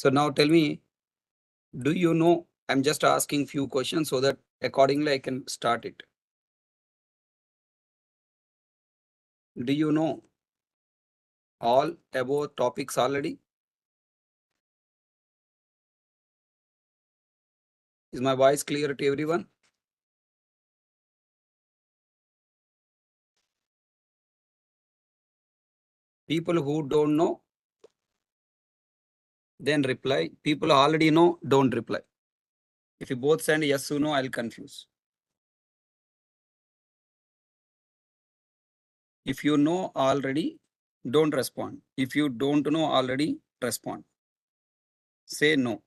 So now tell me, do you know? I'm just asking few questions so that accordingly I can start it. Do you know all above topics already? Is my voice clear to everyone? People who don't know, then reply. People who already know, don't reply. If you both send yes or no, I'll confuse. If you know already, don't respond. If you don't know already, respond. Say no.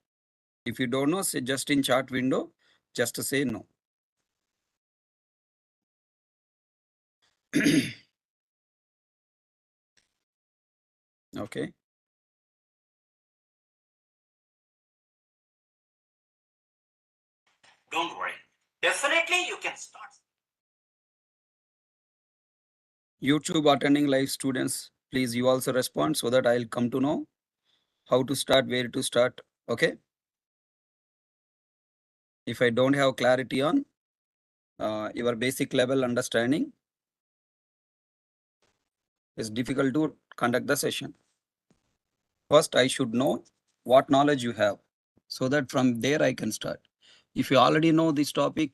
If you don't know, say just in chat window, just say no. Okay. Don't worry. Definitely you can start. YouTube attending live students, please you also respond so that I'll come to know how to start, where to start. Okay. If I don't have clarity on your basic level understanding, it's difficult to conduct the session. First, I should know what knowledge you have so that from there I can start. If you already know this topic,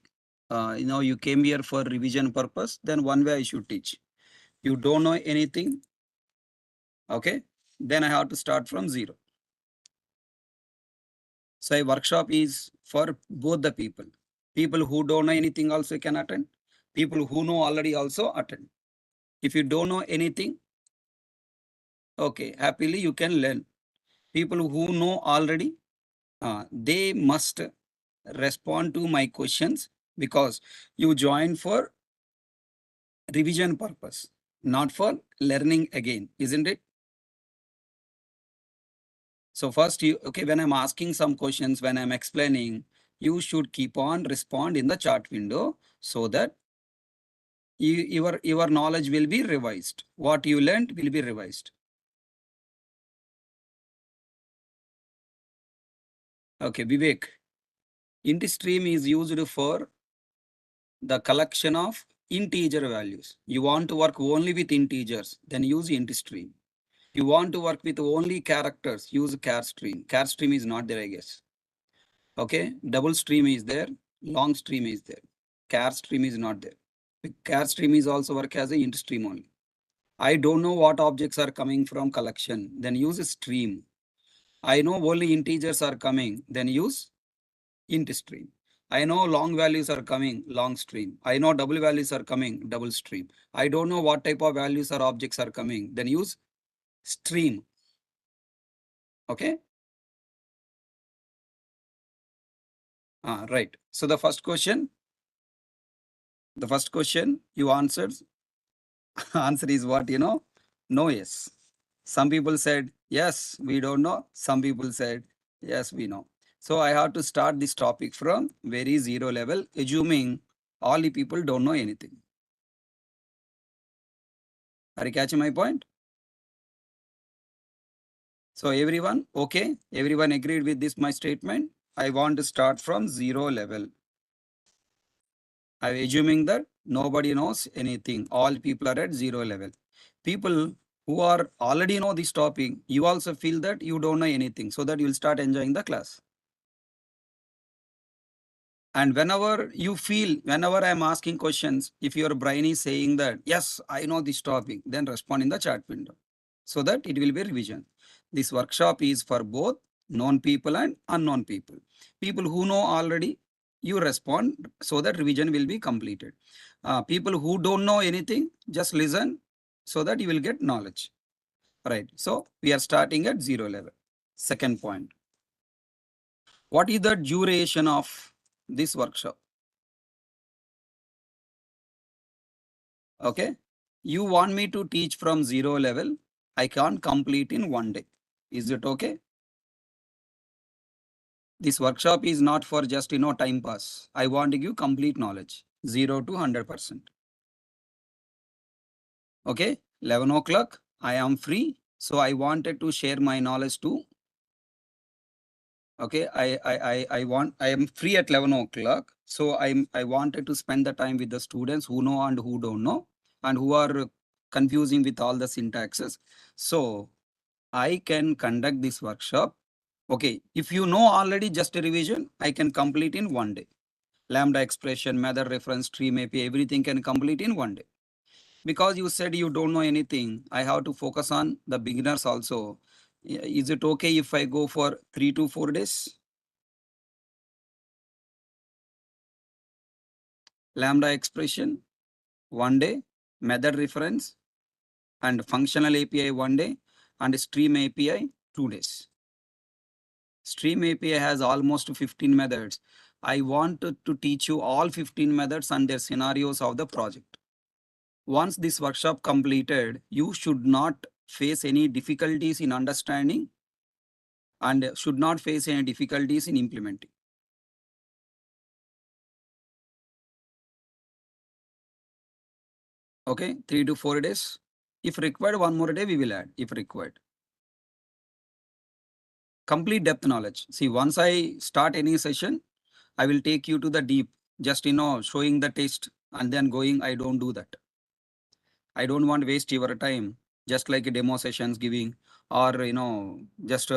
you came here for revision purpose, then one way I should teach. You don't know anything, okay, then I have to start from zero. So a workshop is for both the people. People who don't know anything also can attend. People who know already also attend. If you don't know anything, okay, happily you can learn. People who know already, they must respond to my questions because you join for revision purpose, not for learning again, isn't it? So first when I'm asking some questions, when I'm explaining, you should keep on respond in the chat window so that your knowledge will be revised. What you learned will be revised. Okay, Vivek. Int stream is used for the collection of integer values. You want to work only with integers, then use int stream. You want to work with only characters, use char stream. Char stream is not there, I guess. Okay, double stream is there, long stream is there. Char stream is not there. Char stream is also work as a int stream only. I don't know what objects are coming from collection, then use a stream. I know only integers are coming, then use int stream. I know long values are coming, long stream. I know double values are coming, double stream. I don't know what type of values or objects are coming, then use stream. Okay. Right. So the first question you answered, answer is what you know? No, yes. Some people said, yes, we don't know. Some people said, yes, we know. So I have to start this topic from very zero level, assuming all the people don't know anything. Are you catching my point? So everyone, okay? Everyone agreed with this, my statement? I want to start from zero level. I'm assuming that nobody knows anything. All people are at zero level. People who are already know this topic, you also feel that you don't know anything, so that you'll start enjoying the class. And whenever you feel, whenever I'm asking questions, if your brain is saying that, yes, I know this topic, then respond in the chat window so that it will be revision. This workshop is for both known people and unknown people. People who know already, you respond so that revision will be completed. People who don't know anything, just listen so that you will get knowledge. Right. So we are starting at zero level. Second point. What is the duration of this workshop? Okay. You want me to teach from zero level. I can't complete in one day. Is it okay? This workshop is not for just, time pass. I want to give complete knowledge, 0 to 100%. Okay. 11 o'clock. I am free. So I wanted to share my knowledge to Okay, I am free at 11 o'clock. So I wanted to spend the time with the students who know and who don't know and who are confusing with all the syntaxes. So I can conduct this workshop. Okay, if you know already just a revision, I can complete in one day. Lambda expression, method reference, stream API, everything can complete in one day. Because you said you don't know anything, I have to focus on the beginners also. Is it okay if I go for 3 to 4 days? Lambda expression, one day, method reference and functional API one day, and stream API 2 days. Stream API has almost 15 methods. I want to teach you all 15 methods and their scenarios of the project. Once this workshop completed, you should not face any difficulties in understanding and should not face any difficulties in implementing. Okay, 3 to 4 days. If required, one more day we will add, if required. Complete depth knowledge. See, once I start any session, I will take you to the deep, just, showing the test and then going. I don't do that. I don't want to waste your time, just like a demo sessions giving or, just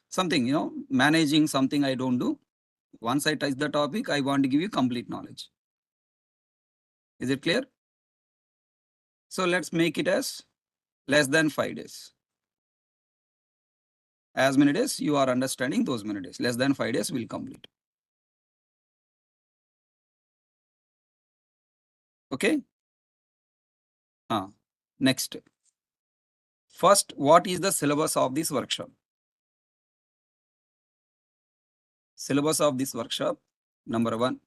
something, managing something I don't do. Once I touch the topic, I want to give you complete knowledge. Is it clear? So let's make it as less than 5 days. As many days you are understanding, those many days. Less than 5 days will complete. Okay. Next. First, what is the syllabus of this workshop? Syllabus of this workshop, number 1.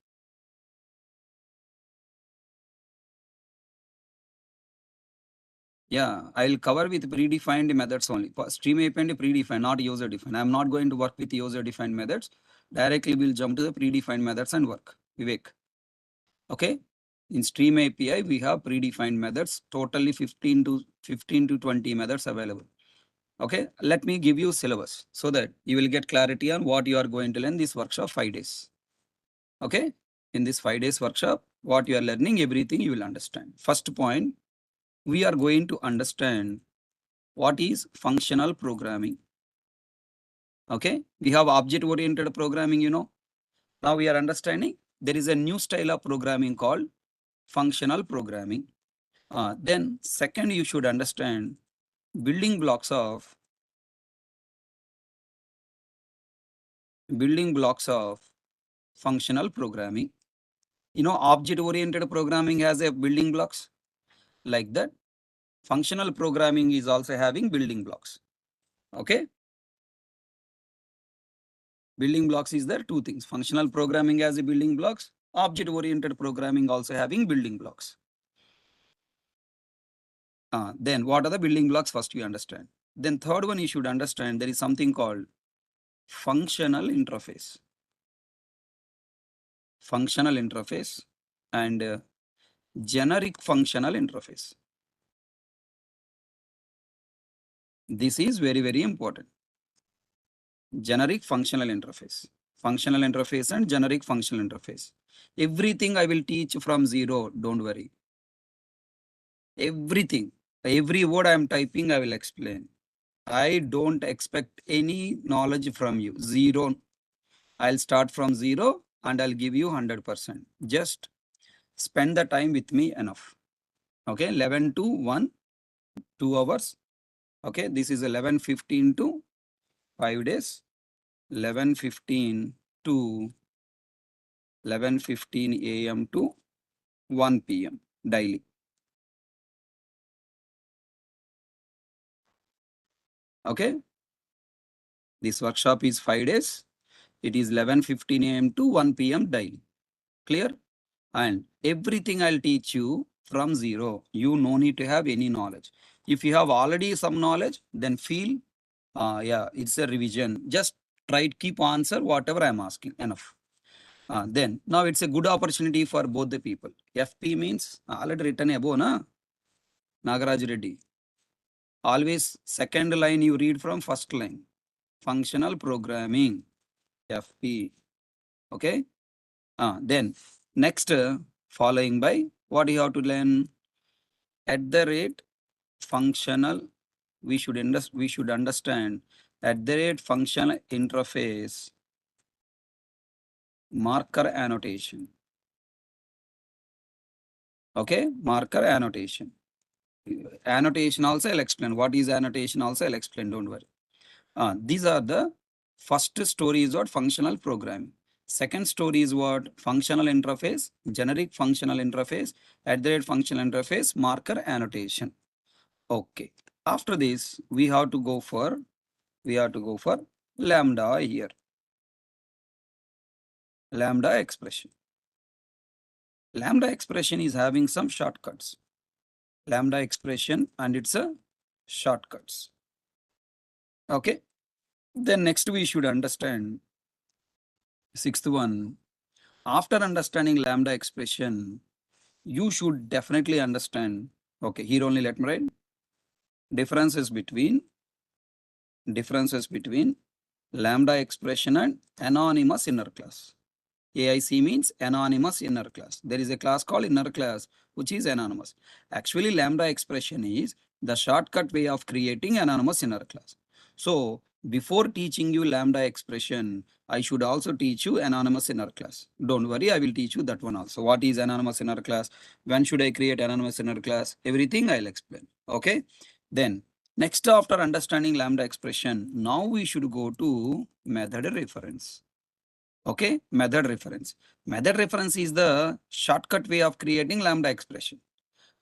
Yeah, I'll cover with predefined methods only. Stream API and predefined, not user defined. I'm not going to work with user defined methods. Directly we'll jump to the predefined methods and work. Vivek. Okay. In Stream API, we have predefined methods, totally 15 to 20 methods available. Okay, let me give you syllabus so that you will get clarity on what you are going to learn this workshop 5 days. Okay, in this 5 days workshop, what you are learning, everything you will understand. First point, we are going to understand what is functional programming. Okay, we have object oriented programming, Now we are understanding there is a new style of programming called functional programming. Then second, you should understand building blocks of functional programming. Object oriented programming has a building blocks like that. Functional programming is also having building blocks. Okay. Building blocks is there, two things. Functional programming has a building blocks. Object oriented programming also having building blocks. Then what are the building blocks? First you understand. Then third one, you should understand there is something called functional interface. Functional interface and generic functional interface. This is very, very important. Generic functional interface. Functional interface and generic functional interface. Everything I will teach from zero, don't worry. Everything, every word I am typing, I will explain. I don't expect any knowledge from you. Zero. I'll start from zero and I'll give you 100%. Just spend the time with me enough. Okay, 11 to 1, 2 hours. Okay, this is 11:15 to 5 days. 11:15 to 11:15 a.m. to 1 p.m. daily. Okay. This workshop is 5 days. It is 11:15 a.m. to 1 p.m. daily. Clear? And everything I'll teach you from zero. You no need to have any knowledge. If you have already some knowledge, then feel, yeah, it's a revision. Just try to keep answer whatever I'm asking. Enough. Then now it's a good opportunity for both the people. FP means already written above, na? Nagaraj Reddy. Always second line you read from first line. Functional programming. FP. Okay. Then next, following by what you have to learn at the rate functional. We should understand at the rate functional interface marker annotation. Okay, marker annotation. Annotation also I'll explain. What is annotation also I'll explain. Don't worry. These are the first story is what functional programming. Second story is what functional interface, generic functional interface, at the rate functional interface, marker annotation. Okay. After this, we have to go for lambda here. Lambda expression. Lambda expression is having some shortcuts. Lambda expression and it's a shortcuts. Okay. Then next we should understand sixth one. After understanding lambda expression, you should definitely understand. Okay, here only let me write differences between lambda expression and anonymous inner class. AIC means anonymous inner class. There is a class called inner class which is anonymous. Actually, lambda expression is the shortcut way of creating anonymous inner class. So before teaching you lambda expression, I should also teach you anonymous inner class. Don't worry, I will teach you that one also. What is anonymous inner class? When should I create anonymous inner class? Everything I'll explain. Okay. Then next, after understanding lambda expression, now we should go to method reference. Okay, method reference. Method reference is the shortcut way of creating lambda expression.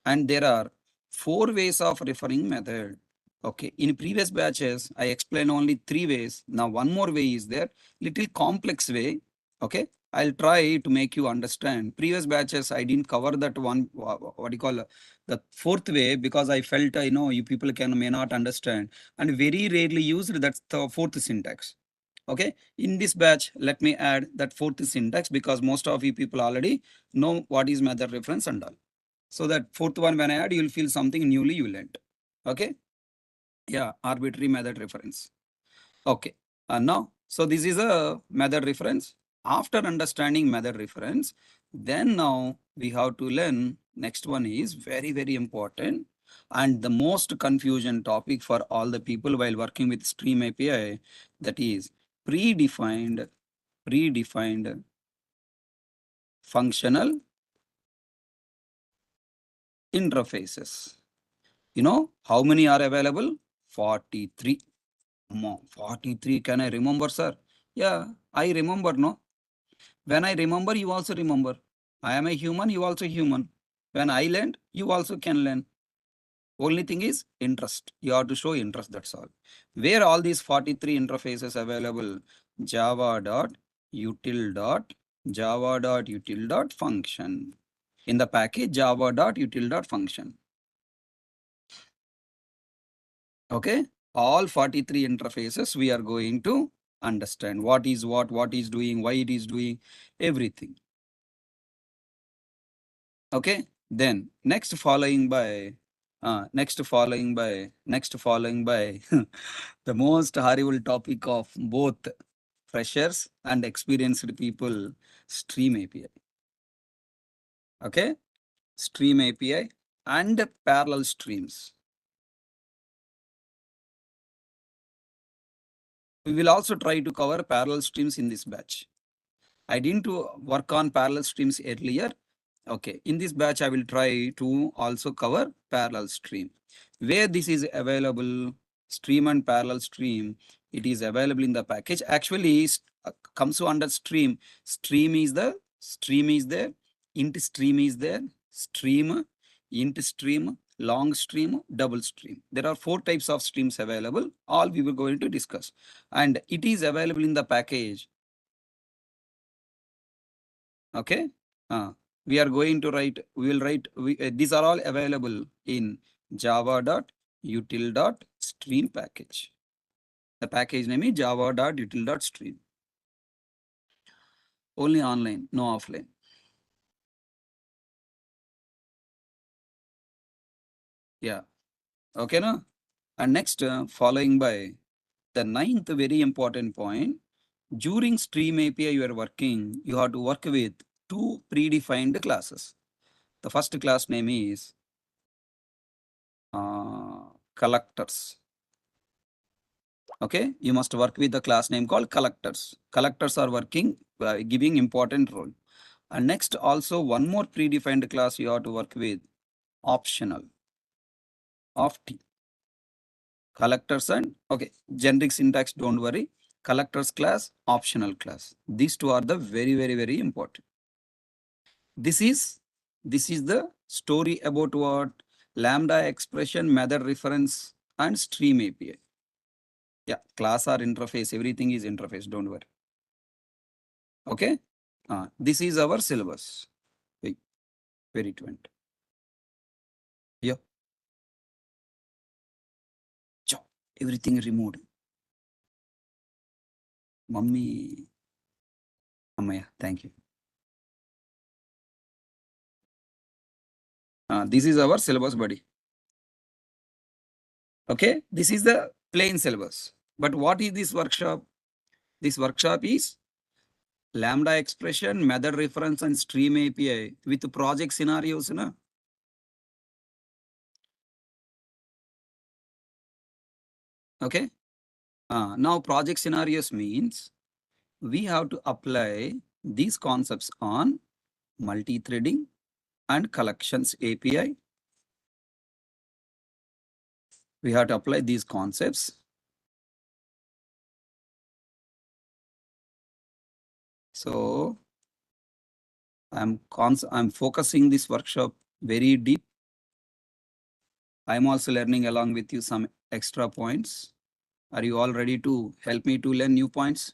And there are 4 ways of referring method. Okay, in previous batches, I explained only 3 ways. Now one more way is there, little complex way. Okay, I'll try to make you understand. Previous batches, I didn't cover that one, what do you call the 4th way, because I felt, you people may not understand. And very rarely used, that's the 4th syntax. Okay, in this batch, let me add that 4th syntax because most of you people already know what is method reference and all. So that 4th one, when I add, you'll feel something newly you learned. Okay. Yeah, arbitrary method reference. Okay. Now, so this is a method reference. After understanding method reference, then now we have to learn next one is very, very important and the most confusion topic for all the people while working with Stream API, that is predefined functional interfaces. You know how many are available? 43. 43. Can I remember, sir? Yeah, I remember, no? When I remember, you also remember. I am a human, you also human. When I learned, you also can learn. Only thing is interest. You have to show interest, that's all. Where all these 43 interfaces available? Java.util.function. In the package java.util.function. Okay, all 43 interfaces we are going to understand what is what is doing, why it is doing, everything. Okay, then next following by the most horrible topic of both freshers and experienced people, Stream API. Okay, Stream API and parallel streams. We will also try to cover parallel streams in this batch. I didn't work on parallel streams earlier. Okay, in this batch, I will try to also cover parallel stream. Where this is available, stream and parallel stream, it is available in the package. Actually, comes to under stream. Stream is there, int stream is there, stream, int stream, long stream, double stream. There are 4 types of streams available. All we were going to discuss. And it is available in the package. Okay. We are going to write, these are all available in java.util.stream package. The package name is java.util.stream. Only online, no offline. Yeah. Okay, no? And next, following by the 9th very important point, During Stream API you are working, you have to work with two predefined classes. The first class name is collectors. Okay, you must work with the class name called collectors. Collectors are working, giving important role. And next also one more predefined class you have to work with, optional of T. Collectors and, okay, generic syntax, don't worry. Collectors class, optional class. These two are the very important. This is the story about what? Lambda expression, method reference, and stream API. Yeah, class or interface, everything is interface, don't worry. Okay, this is our syllabus. Wait, where it went? Yeah, everything removed. Mummy, Amaya, thank you. This is our syllabus, buddy. Okay, this is the plain syllabus. But what is this workshop? This workshop is Lambda expression, method reference, and stream API with project scenarios. Na? Okay. Now project scenarios means we have to apply these concepts on multi-threading and collections API. We have to apply these concepts. So I'm focusing this workshop very deep. I'm also learning along with you some extra points. Are you all ready to help me to learn new points?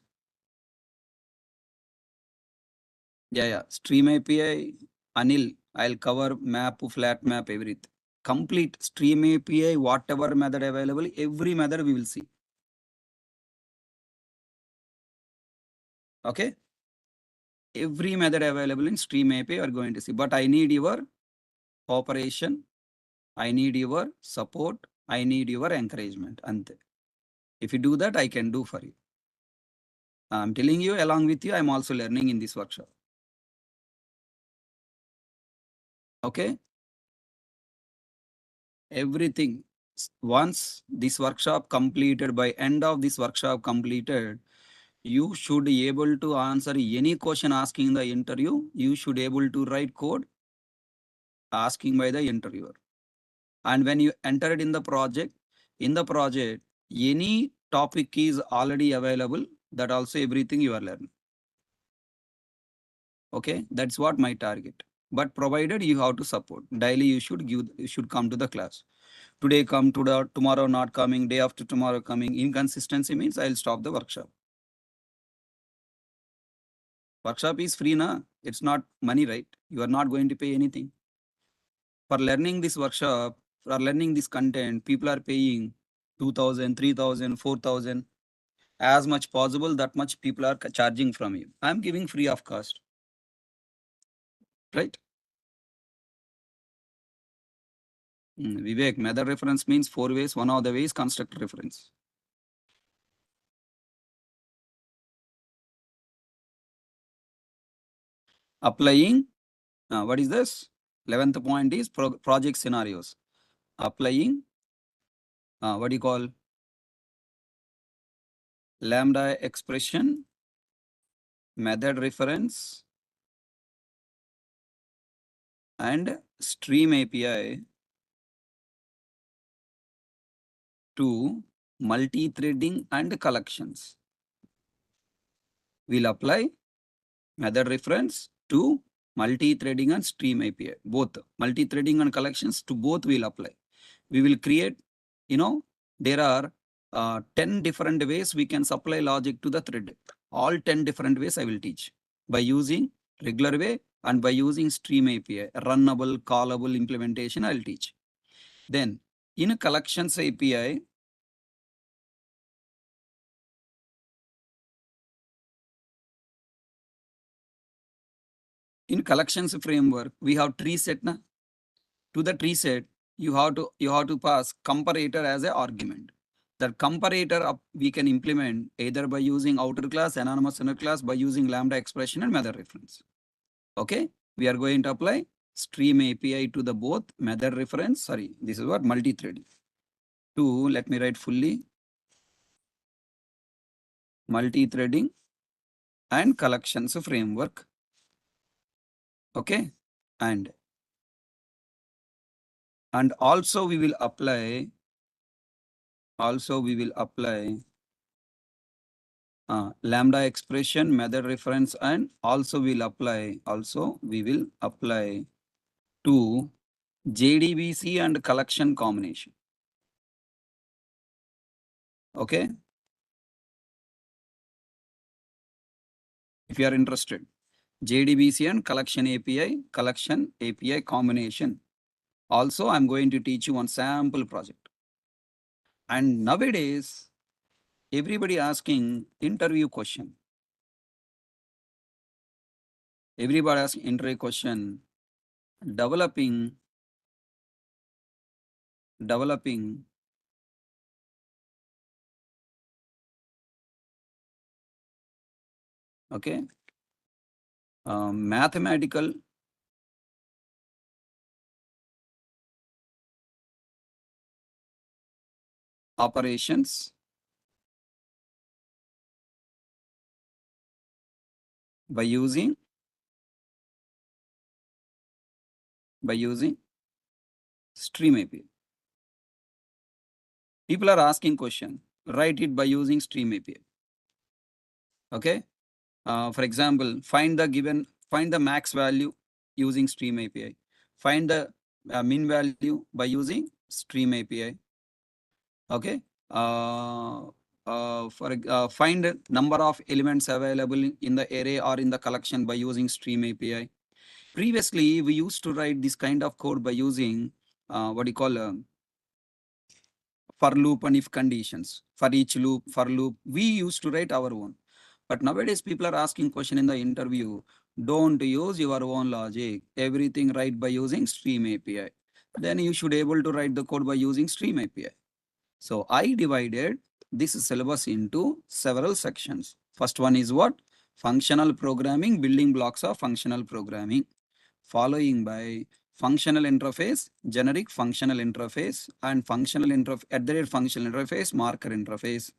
Yeah. Stream API, Anil, I'll cover map, flat map, everything. Complete stream API, whatever method available, every method we will see. Okay. Every method available in stream API are going to see. But I need your cooperation. I need your support. I need your encouragement. And if you do that, I can do for you. I'm telling you, along with you, I'm also learning in this workshop. Okay. Everything. Once this workshop completed, by end of this workshop completed, you should be able to answer any question asking in the interview. You should be able to write code asking by the interviewer. And when you enter it in the project, any topic is already available. That also everything you are learning. Okay, that's what my target. But provided you have to support daily, you should come to the class. Today come, tomorrow not coming, day after tomorrow coming. Inconsistency means I'll stop the workshop. Workshop is free, na? It's not money, right? You are not going to pay anything. For learning this workshop, for learning this content, people are paying 2,000, 3,000, 4,000. As much possible, that much people are charging from you. I'm giving free of cost. Right? Vivek, method reference means 4 ways. One of the ways constructor reference. Applying, what is this? 11th point is project scenarios. Applying, what do you call? Lambda expression, method reference, and stream API to multi-threading and collections. We'll apply method reference to multi-threading and stream API. Both multi-threading and collections to both will apply. We will create, there are 10 different ways we can supply logic to the thread. All 10 different ways I will teach by using regular way and by using stream API, runnable, callable implementation I'll teach. Then in collections API, in collections framework, we have tree set. To the tree set, you have to pass comparator as an argument. The comparator we can implement either by using outer class, anonymous inner class, by using Lambda expression and method reference. Okay, we are going to apply stream API to the both method reference. Sorry, this is what multi-threading. Two, let me write fully, multi-threading and collections framework. Okay, and also we will apply Lambda expression, method reference, and also we will apply to JDBC and collection combination. Okay, if you are interested, JDBC and collection API combination. Also, I'm going to teach you one sample project. And nowadays, everybody asking interview question. Everybody asking interview question. Developing. Okay. Mathematical operations by using stream API. People are asking question. Write it by using stream API. Okay. For example, find the max value using stream API. Find the min value by using stream API. Okay. Find the number of elements available in the array or in the collection by using stream API. Previously, we used to write this kind of code by using for loop and if conditions. For each loop, for loop, we used to write our own. But nowadays, people are asking question in the interview. Don't use your own logic. Everything write by using stream API. Then you should able to write the code by using stream API. So I divided this syllabus into several sections. First one is what? Functional programming, building blocks of functional programming. Following by functional interface, generic functional interface, and functional interface, marker interface.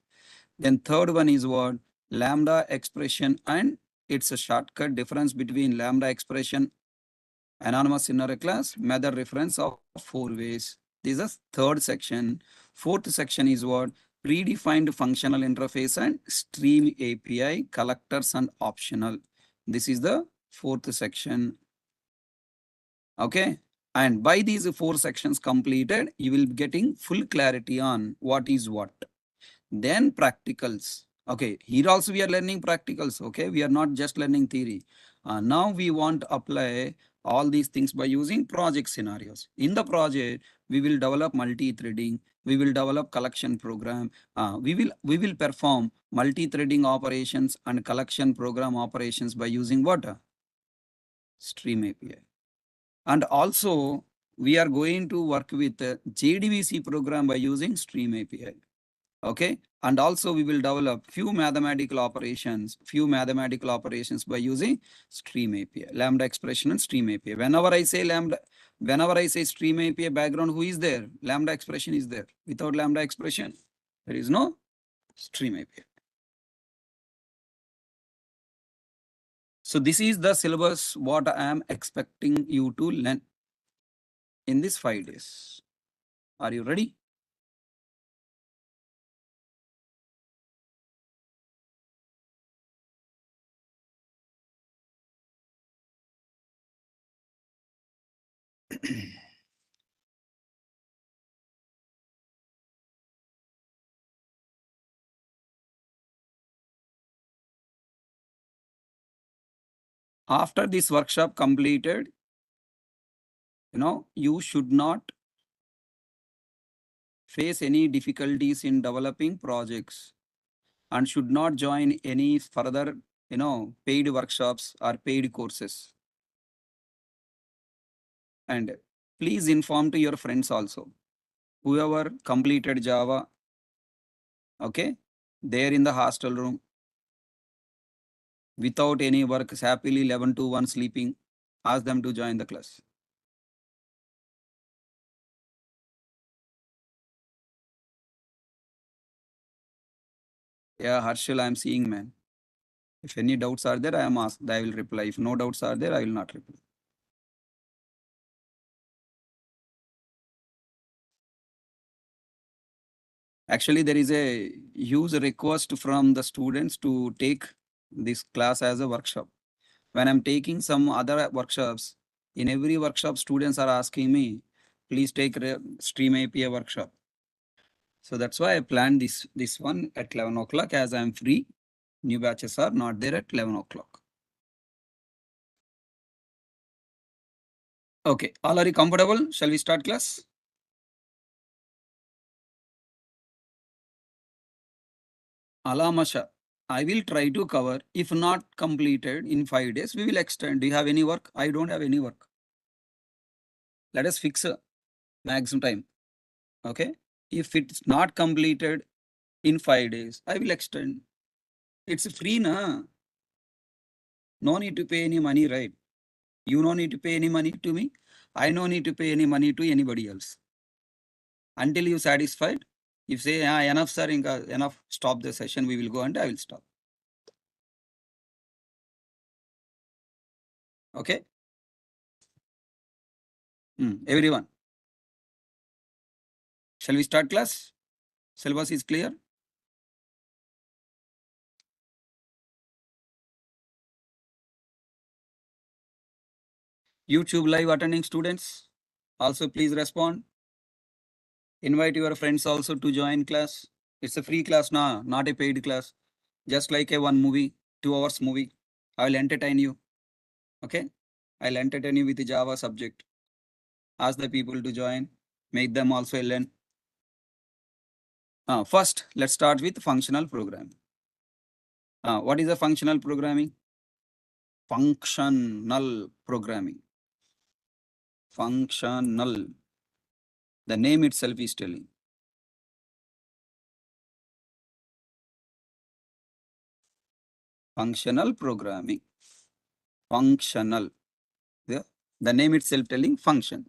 Then third one is what? Lambda expression and its a shortcut, difference between Lambda expression, anonymous inner class, method reference of 4 ways. This is third section. Fourth section is what? Predefined functional interface and stream API, collectors and optional. This is the fourth section. Okay. And by these 4 sections completed, you will be getting full clarity on what is what. Then practicals. Okay, here also we are learning practicals. Okay, we are not just learning theory. Now we want to apply all these things by using project scenarios. In the project, we will develop multi-threading. We will develop collection program. We will perform multi-threading operations and collection program operations by using what? Stream API. And also, we are going to work with JDBC program by using stream API. Okay. And also we will develop few mathematical operations by using stream API, Lambda expression and stream API. Whenever I say stream API background, who is there? Lambda expression is there. Without Lambda expression, there is no stream API. So this is the syllabus what I am expecting you to learn in these 5 days. Are you ready? After this workshop completed, you should not face any difficulties in developing projects and should not join any further, paid workshops or paid courses. And please inform to your friends also. Whoever completed Java Okay, they're in the hostel room without any work, happily 11 to 1 sleeping. Ask them to join the class. Yeah, Harshal, I'm seeing, man. If any doubts are there, I am asked. I will reply. If no doubts are there, I will not reply. Actually, there is a huge request from the students to take this class as a workshop. When I'm taking some other workshops, in every workshop, students are asking me, please take Stream API workshop. So that's why I planned this one at 11 o'clock as I'm free. New batches are not there at 11 o'clock. Okay, all are you comfortable? Shall we start class? Alamasha, I will try to cover. If not completed in 5 days, we will extend. Do you have any work? I don't have any work. Let us fix a maximum time. Okay. If it's not completed in 5 days, I will extend. It's free, na? No need to pay any money, right? You no need to pay any money to me. I no need to pay any money to anybody else. Until you satisfied, if say, ah, enough, sir, enough, stop the session, we will go and I will stop. Okay. Everyone, shall we start class? Syllabus is clear. YouTube live attending students, also please respond. Invite your friends also to join class. It's a free class now, not a paid class. Just like a one movie, 2 hours movie. I will entertain you. Okay. I'll entertain you with the Java subject. Ask the people to join. Make them also learn. First, let's start with functional programming. What is a functional programming? Functional programming. Functional. The name itself is telling. Functional programming. Functional. The name itself telling function.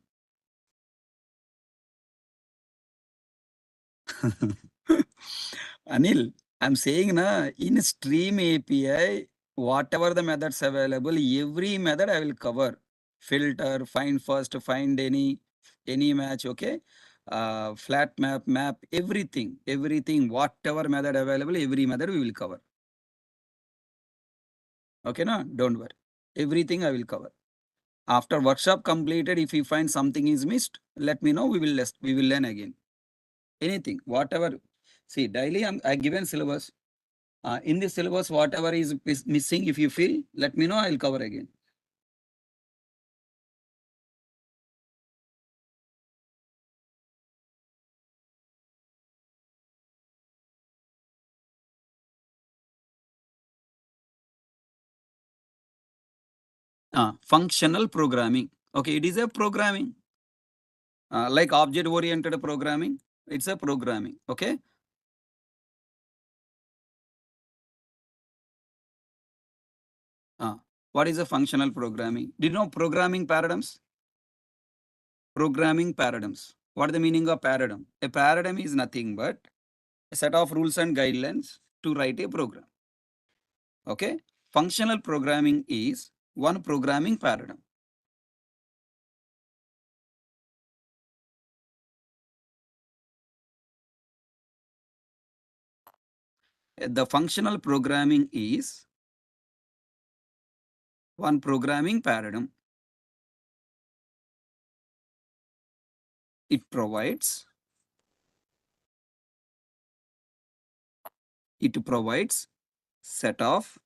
Anil, I'm saying na in Stream API, whatever the methods available, every method I will cover. Filter, find first, find any match, okay? Flat map, everything, whatever method available, every method we will cover. Okay, na? Don't worry. Everything I will cover. After workshop completed, if you find something is missed, let me know. We will learn again. Anything, whatever. See, daily I given syllabus. In the syllabus, whatever is missing, if you feel, let me know. I'll cover again. Functional programming. Okay, it is a programming. Like object-oriented programming, it's a programming. Okay. What is a functional programming? Do you know programming paradigms? Programming paradigms. What is the meaning of paradigm? A paradigm is nothing but a set of rules and guidelines to write a program. Okay. Functional programming is one programming paradigm. The functional programming is one programming paradigm. It provides set of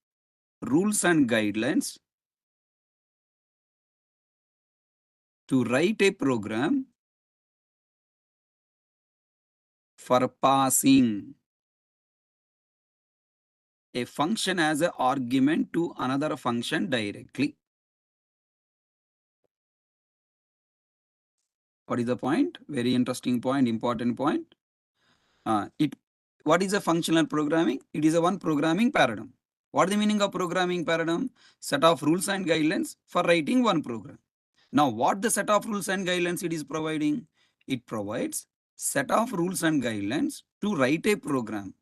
rules and guidelines to write a program for passing a function as an argument to another function directly. What is the point? Very interesting point, important point. It what is a functional programming? It is a one programming paradigm. What is the meaning of programming paradigm? Set of rules and guidelines for writing one program. Now, what the set of rules and guidelines it is providing? It provides set of rules and guidelines to write a program.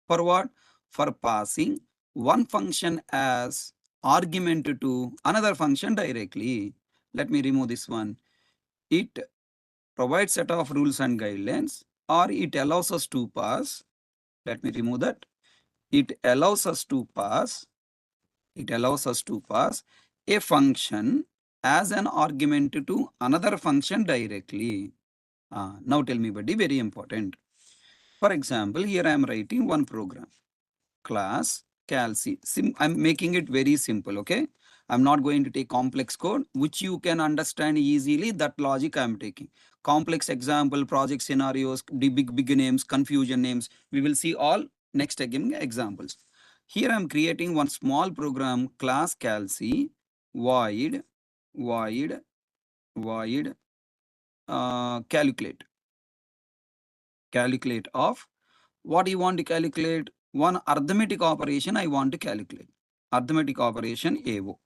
For what? For passing one function as argument to another function directly. Let me remove this one. It provides set of rules and guidelines, or it allows us to pass. Let me remove that. It allows us to pass. It allows us to pass a function as an argument to another function directly. Now tell me, buddy, very important. For example, here I am writing one program. Class calci. I'm making it very simple, okay? I'm not going to take complex code, which you can understand easily. That logic I'm taking. Complex example, project scenarios, the big names, confusion names. We will see all next again examples. Here I'm creating one small program, class calci, void calculate. Calculate of what you want to calculate. One arithmetic operation I want to calculate. Arithmetic operation AO.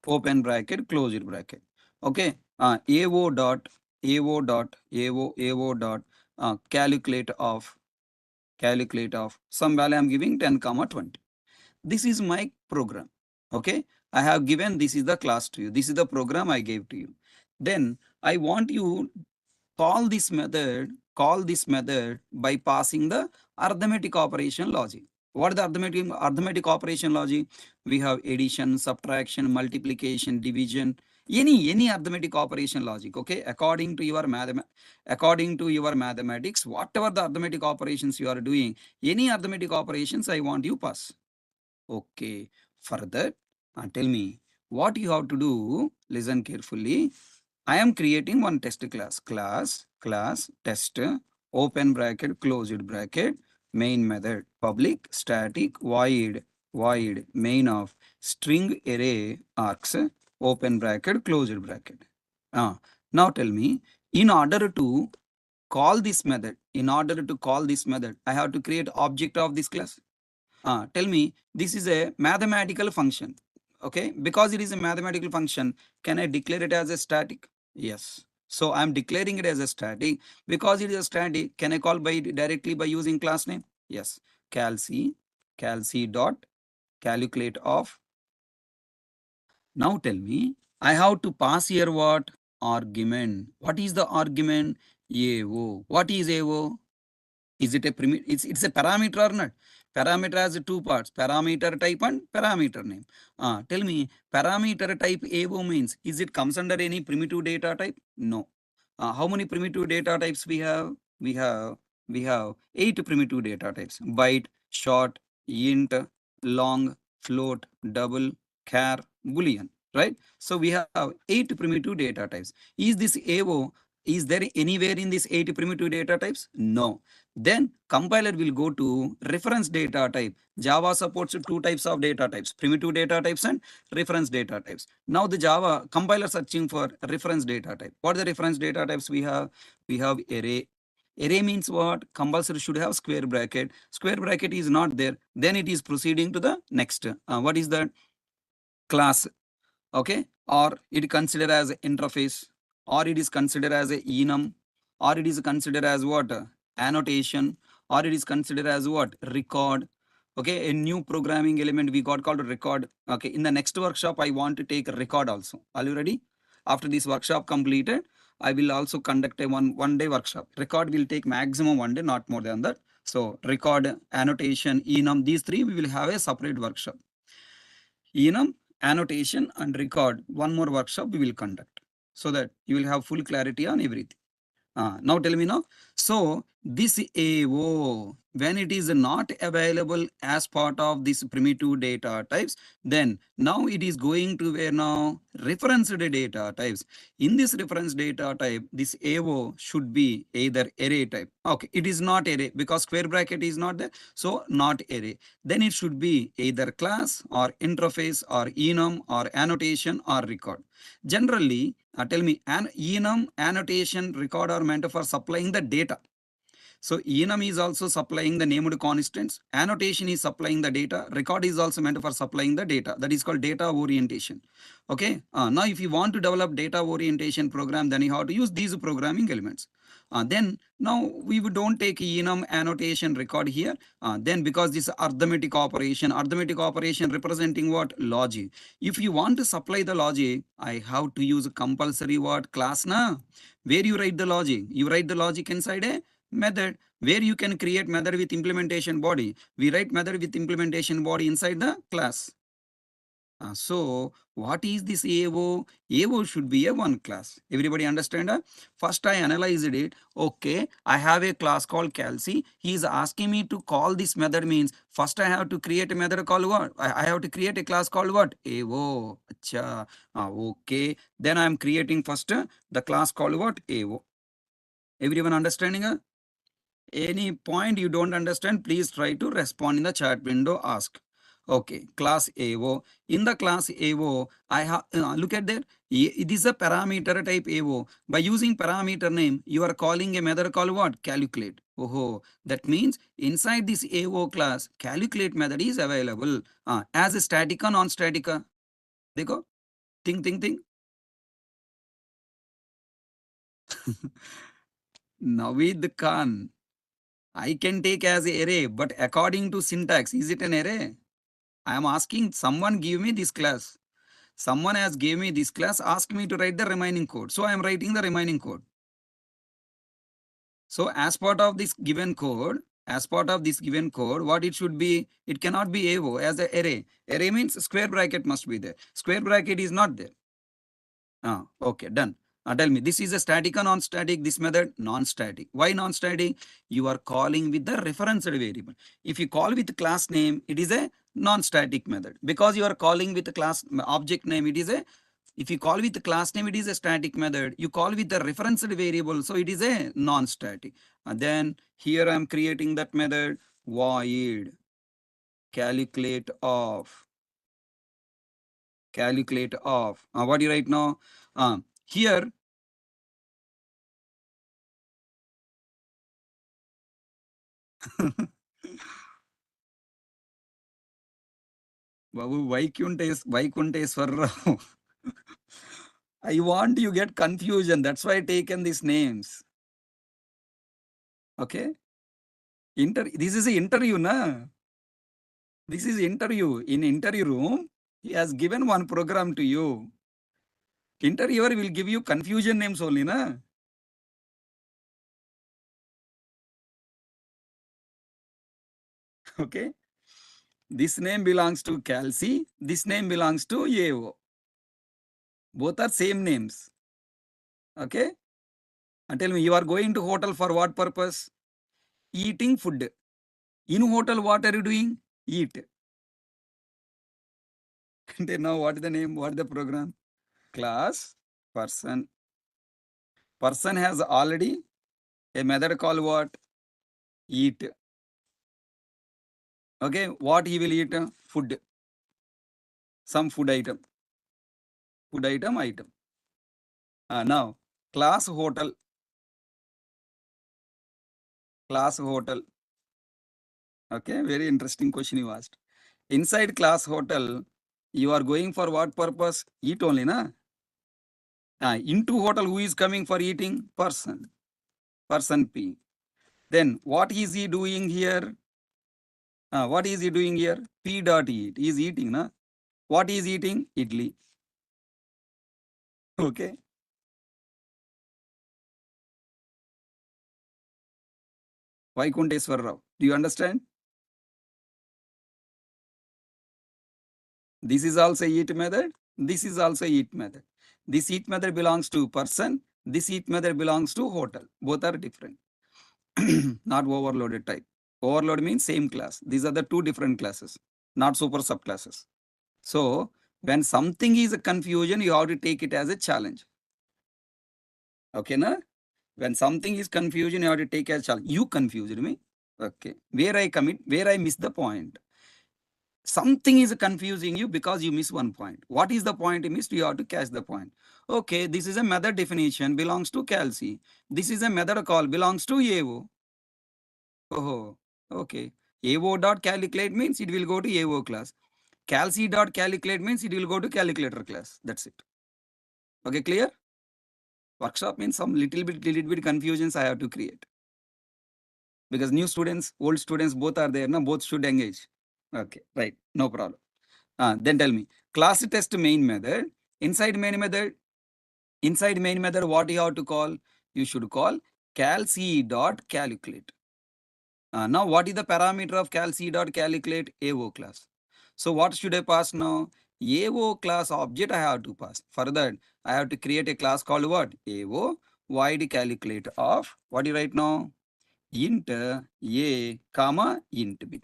Open bracket, close bracket. Okay. AO dot calculate of some value I'm giving 10, 20. This is my program. Okay. I have given this is the class to you. This is the program I gave to you. Then I want you call this method by passing the arithmetic operation logic. What is the arithmetic operation logic? We have addition, subtraction, multiplication, division, any arithmetic operation logic. Okay, according to your mathematics, whatever the arithmetic operations you are doing, any arithmetic operations I want you pass. Okay, further tell me what you have to do. Listen carefully. I am creating one test class test, open bracket, closed bracket, main method, public, static, void, main of string array args, open bracket, closed bracket. Now tell me, in order to call this method, I have to create object of this class. Tell me, this is a mathematical function. Okay, because it is a mathematical function, can I declare it as a static? Yes. So I'm declaring it as a static. Because it is a static, can I call by directly by using class name? Yes. Calci dot calculate of. Now tell me, I have to pass here what? Argument. What is the argument? AO. What is AO? Is it a it's a parameter or not? Parameter has two parts, parameter type and parameter name. Tell me, parameter type AO means, is it comes under any primitive data type? No. How many primitive data types we have? We have 8 primitive data types: byte, short, int, long, float, double, char, boolean. Right? So we have 8 primitive data types. Is this AO? Is there anywhere in these 8 primitive data types? No. Then compiler will go to reference data type. Java supports 2 types of data types, primitive data types and reference data types. Now the Java compiler searching for reference data type. What are the reference data types we have? We have array. Array means what? Compulsory should have square bracket. Square bracket is not there. Then it is proceeding to the next. What is that? Class. Okay, or it considered as interface, or it is considered as a enum, or it is considered as what? Annotation, or it is considered as what? Record. Okay, a new programming element we got called record. Okay, in the next workshop I want to take a record also. Are you ready? After this workshop completed, I will also conduct a one day workshop. Record will take maximum 1 day, not more than that. So record, annotation, enum, these 3 we will have a separate workshop. Enum, annotation and record, one more workshop we will conduct, so that you will have full clarity on everything. Now tell me now. So this AO, when it is not available as part of this primitive data types, then now it is going to where now? Referenced data types. In this reference data type, this AO should be either array type. Okay, it is not array because square bracket is not there. So not array. Then it should be either class or interface or enum or annotation or record. Generally, tell me, an enum, annotation, record are meant for supplying the data. So enum is also supplying the named constants. Annotation is supplying the data. Record is also meant for supplying the data. That is called data orientation. Okay. Now, if you want to develop data orientation program, then you have to use these programming elements. Then now we don't take enum, annotation, record here. Then because this arithmetic operation representing what? Logic. If you want to supply the logic, I have to use compulsory what? Class na? Where you write the logic? You write the logic inside a method where you can create method with implementation body. We write method with implementation body inside the class. So what is this AO? AO should be a one class. Everybody understand? First I analyzed it. Okay, I have a class called Calci. He is asking me to call this method means first I have to create a method called what? I have to create a class called what? AO. Acha. Okay. Then I am creating first the class called what? AO. Everyone understanding? Any point you don't understand, please try to respond in the chat window, ask. Okay, class AO. In the class AO, I have, look at that. It is a parameter type AO. By using parameter name, you are calling a method called what? Calculate. Oh, that means inside this AO class, calculate method is available as a static or non-static. Dekho, think. Naveed Khan. I can take as a array, but according to syntax, is it an array? I am asking someone give me this class. Someone has gave me this class, ask me to write the remaining code. So I am writing the remaining code. So as part of this given code, what it should be, it cannot be AO as an array. Array means square bracket must be there. Square bracket is not there. Okay, done. Tell me, this is a static or non-static? This method, non-static. Why non-static? You are calling with the referenced variable. If you call with class name, it is a non-static method. Because you are calling with the class object name, it is a, if you call with the class name, it is a static method. You call with the referenced variable, so it is a non-static. And then here I am creating that method, void calculate of. What do you write now? Here, Babu, Vaikunteswarrao. I want you get confusion. That's why I taken these names. Okay? This is an interview, na? This is interview. In interview room, he has given one program to you. Interviewer will give you confusion names only, na? Okay? This name belongs to Calci. This name belongs to AO. Both are same names. Okay? And tell me, you are going to hotel for what purpose? Eating food. In hotel, what are you doing? Eat. Then now what is the name? What is the program? Class person. Person has already a method called what? Eat. Okay, what he will eat? Food. Some food item. Food item. Now, class hotel. Class hotel. Okay, very interesting question you asked. Inside class hotel, you are going for what purpose? Eat only, na? Into hotel, who is coming for eating? Person. Person P. Then what is he doing here? What is he doing here? P dot eat. He is eating, na? What is eating? Idli. Okay. Vaikunteswarrao. Do you understand? This is also eat method. This is also eat method. This eat method belongs to person. This eat method belongs to hotel. Both are different. Not overloaded type. Overload means same class. These are the two different classes, not super subclasses. So when something is a confusion, you have to take it as a challenge. Okay, na? When something is confusion, you have to take as a challenge. You confused me. Okay. Where I miss the point. Something is confusing you because you miss one point. What is the point you missed? You have to catch the point. Okay, this is a method definition belongs to Calci. This is a method call belongs to AO. Oh, okay. AO.calculate means it will go to AO class. Calc.calculate means it will go to calculator class. That's it. Okay, clear? Workshop means some little bit confusions I have to create. Because new students, old students, both are there. Now both should engage. Okay, right. No problem. Then tell me. Class test main method. Inside main method, what you have to call? You should call calc.calculate. Now, what is the parameter of calc.calculate? AO class. So, what should I pass now? AO class object I have to pass. For that, I have to create a class called what? AO void calculate of, what do you write now? Int A, comma, int B.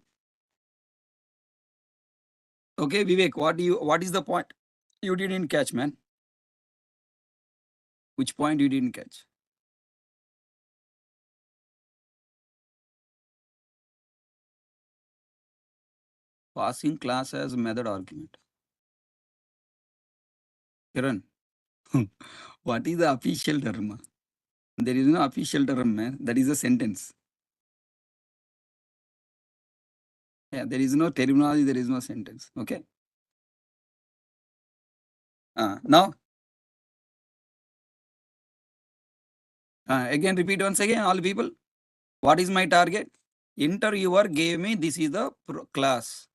Okay, Vivek, what is the point you didn't catch, man? Which point you didn't catch? Passing class as method argument. Kiran, what is the official term? There is no official term, man. That is a sentence. Yeah, there is no terminology, there is no sentence. Okay. Now, again, repeat once again, all people. What is my target? Interviewer gave me, this is the class.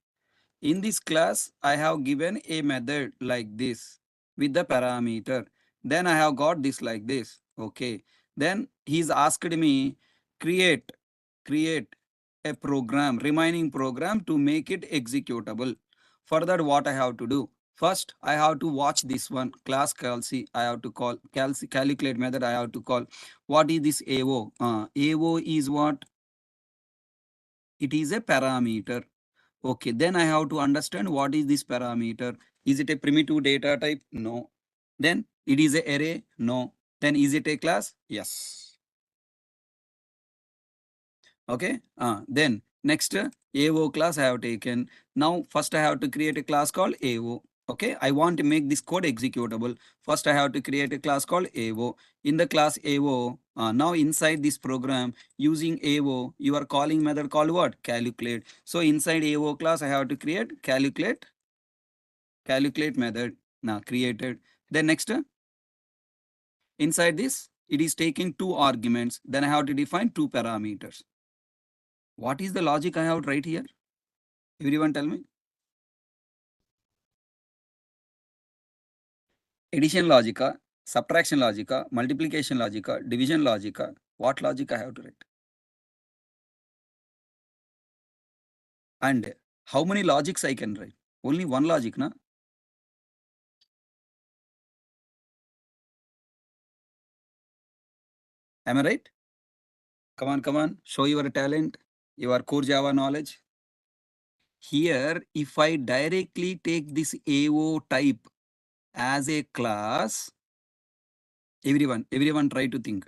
In this class, I have given a method like this with the parameter. Then I have got this like this. Okay. Then he's asked me create a program, remaining program to make it executable. For that, what I have to do? First, I have to watch this one class calc. I have to call calculate method. I have to call. What is this AO? AO is what? It is a parameter. Okay, then I have to understand what is this parameter. Is it a primitive data type? No. Then it is an array? No. Then is it a class? Yes. Okay. Then next AO class I have taken. Now first I have to create a class called AO. Okay, I want to make this code executable. First I have to create a class called AO. In the class AO, now inside this program using AO, you are calling method called what? Calculate. So inside AO class I have to create calculate method. Now created. Then next inside this it is taking two arguments. Then I have to define two parameters. What is the logic I have right here? Everyone tell me. Addition logica, subtraction logica, multiplication logica, division logica. What logic I have to write? And how many logics I can write? Only one logic, na? Am I right? Come on. Show your talent, your core Java knowledge. Here, if I directly take this AO type as a class, everyone try to think.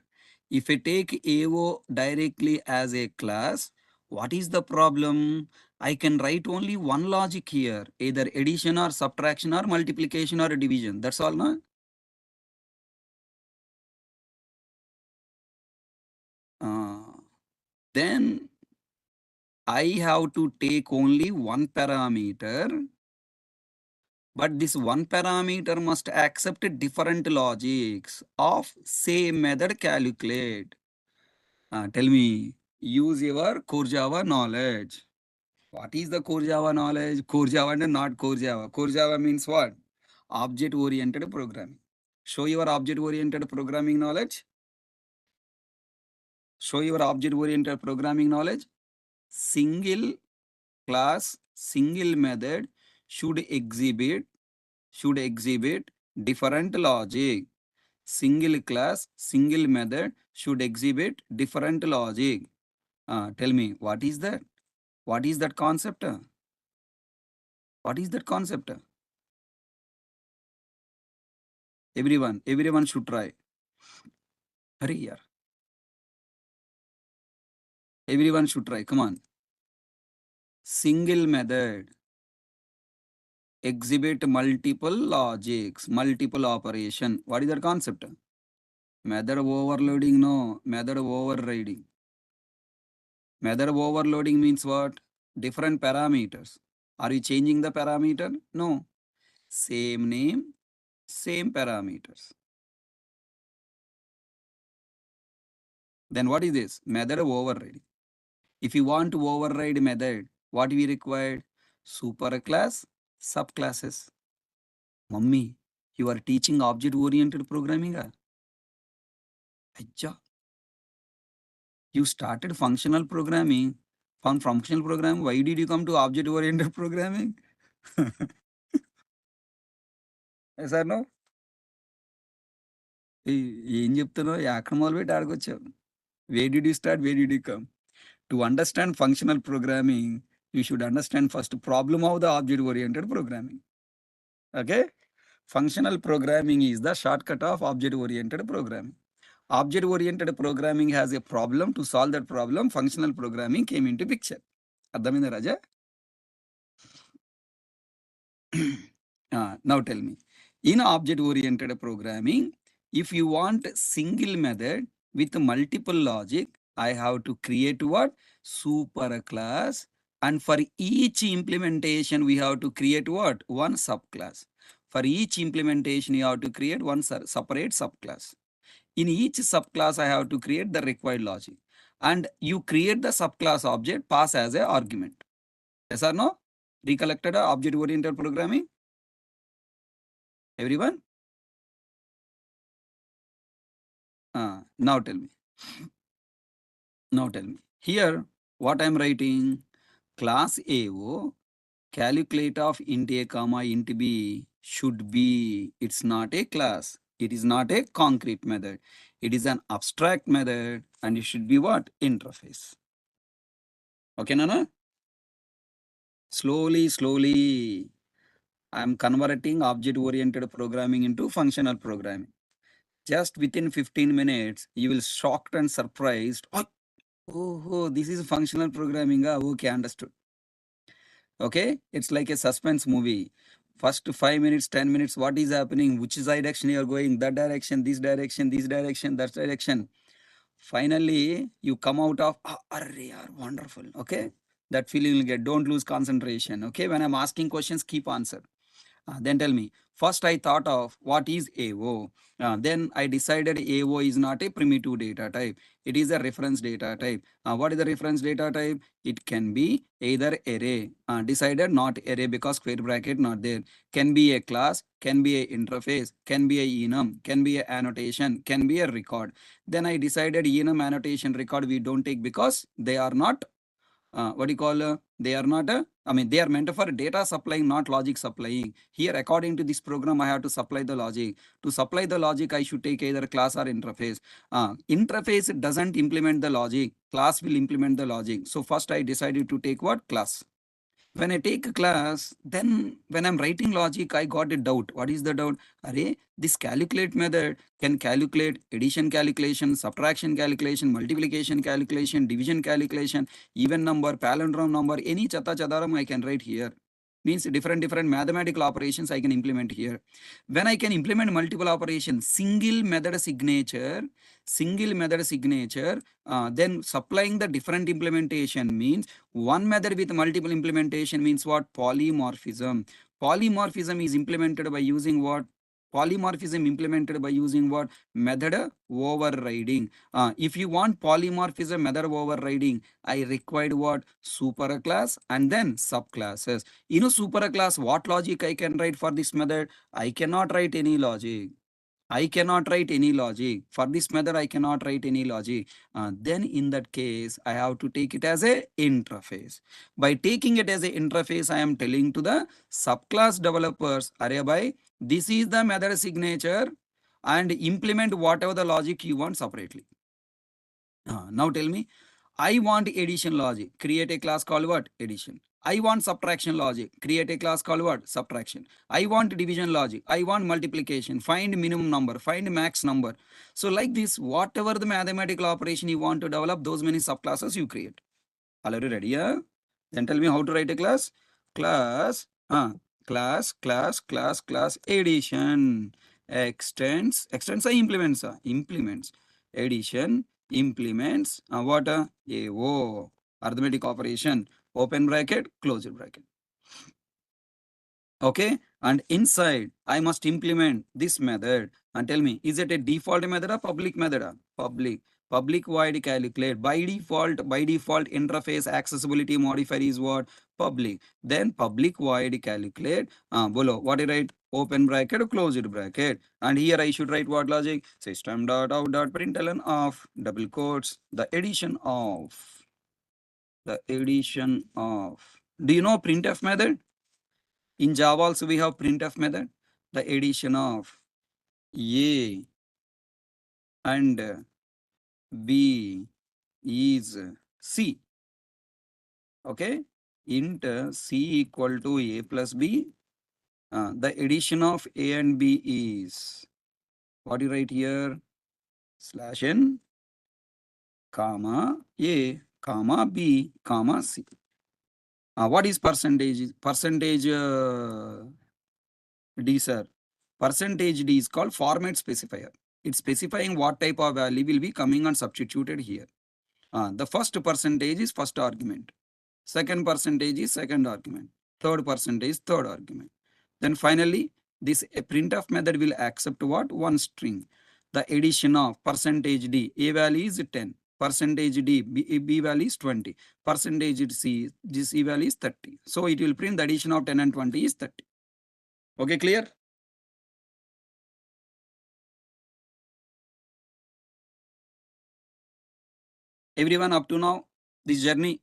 If I take AO directly as a class, what is the problem? I can write only one logic here, either addition or subtraction or multiplication or division. That's all, no? Then I have to take only one parameter, but this one parameter must accept different logics of same method calculate. Tell me, use your core Java knowledge. What is the core Java knowledge? Core Java and not core Java. Core Java means what? Object-oriented programming. Show your object-oriented programming knowledge. Show your object-oriented programming knowledge. Single class, single method should exhibit different logic. Single class, single method should exhibit different logic. Tell me, what is that? What is that concept? What is that concept? Everyone should try. Hurry here. Everyone should try. Come on. Single method exhibit multiple logics, multiple operation. What is that concept? Method overloading, no. Method overriding. Method overloading means what? Different parameters. Are you changing the parameter? No. Same name, same parameters. Then what is this? Method overriding. If you want to override method, what we required? Superclass, subclasses. Mummy, you are teaching object-oriented programming? Ajja. You started functional programming. From functional programming, why did you come to object-oriented programming? Yes or no? ఏం చెప్తున్నావు ఎక్కడ మొదలుపెట్టి ఆడుకొచ్చావు where did you start, where did you come? To understand functional programming, you should understand first problem of the object-oriented programming. Okay? Functional programming is the shortcut of object-oriented programming. Object-oriented programming has a problem. To solve that problem, functional programming came into picture. అర్థమైందా రాజా? Now tell me, in object-oriented programming, if you want single method with multiple logic, I have to create what? Super class. And for each implementation, we have to create what? One subclass. For each implementation, you have to create one separate subclass. In each subclass, I have to create the required logic. And you create the subclass object, pass as a argument. Yes or no? Recollected object-oriented programming? Everyone? Now tell me. Now tell me. Here, what I'm writing? Class AO, calculate of int A comma int B should be. It's not a class. It is not a concrete method. It is an abstract method and it should be what? Interface. Okay, Nana? Slowly, I'm converting object-oriented programming into functional programming. Just within 15 minutes, you will shocked and surprised. Oh, this is functional programming. Okay, understood. Okay, it's like a suspense movie. First 5 minutes, 10 minutes, what is happening? Which direction you are going? That direction, this direction, that direction. Finally, you come out of, arre, wonderful. Okay, that feeling you get. Don't lose concentration. Okay, when I'm asking questions, keep answer. Then tell me, first I thought of what is AO. Then I decided AO is not a primitive data type. It is a reference data type. What is the reference data type? It can be either array. Decided not array because square bracket not there. Can be a class, can be a interface, can be a enum, can be a annotation, can be a record. Then I decided enum, annotation, record we don't take because they are not they are not they are meant for data supplying, not logic supplying. Here, according to this program, I have to supply the logic. To supply the logic, I should take either class or interface. Interface doesn't implement the logic. Class will implement the logic. So first I decided to take what? Class. When I take a class, then when I'm writing logic, I got a doubt. What is the doubt? Array, this calculate method can calculate addition calculation, subtraction calculation, multiplication calculation, division calculation, even number, palindrome number, any chata chadaram I can write here. Means different mathematical operations I can implement here. When I can implement multiple operations, single method signature, then supplying the different implementation means one method with multiple implementation means what? Polymorphism. Polymorphism is implemented by using what? Polymorphism implemented by using what? Method overriding. If you want polymorphism method overriding, I required what? Superclass and then subclasses. Superclass, what logic I can write for this method? I cannot write any logic. For this method, I cannot write any logic. Then in that case, I have to take it as a interface. By taking it as a interface, I am telling to the subclass developers, array this is the method signature and implement whatever the logic you want separately. Now tell me, I want addition logic. Create a class called what? Addition. I want subtraction logic. Create a class called what? Subtraction. I want division logic. I want multiplication. Find minimum number. Find max number. So like this, whatever the mathematical operation you want to develop, those many subclasses you create. Are you ready? Yeah? Then tell me how to write a class. Class addition. Extends implements. Addition implements what? AO. arithmetic operation, open bracket, close bracket. Okay, and inside I must implement this method and tell me, is it a default method or public method? Public void calculate. By default interface accessibility modifier is what? Public. Then public void calculate below what I write? Open bracket, closed bracket. And here I should write what logic? System dot out dot println of double quotes the addition of. Do you know printf method? In Java also we have printf method. The addition of A and B is C. Okay. Int C equal to A plus B. The addition of A and B is, what do you write here? Slash n, comma A, comma B, comma C. What is percentage? Percentage D, sir. Percentage D is called format specifier. It's specifying what type of value will be coming and substituted here. The first percentage is first argument. Second percentage is second argument. Third percentage, third argument. Then finally, this printf method will accept what? One string. The addition of percentage D, A value is 10. Percentage D, B value is 20. Percentage C, this C value is 30. So it will print the addition of 10 and 20 is 30. Okay, clear? Everyone up to now, this journey,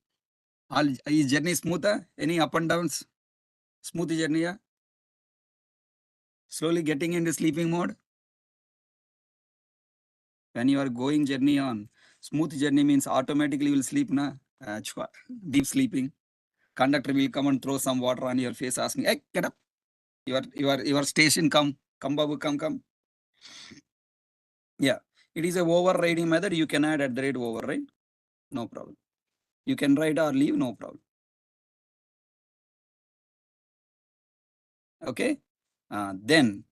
is journey smooth? Any up and downs? Smooth journey? Slowly getting into sleeping mode? When you are going journey on, smooth journey means automatically you will sleep, na? Deep sleeping. Conductor will come and throw some water on your face, asking, hey, get up. Your station, come, Babu, come. Yeah, it is a overriding method. You can add at the rate override. No problem. You can write or leave, no problem. Okay. Then,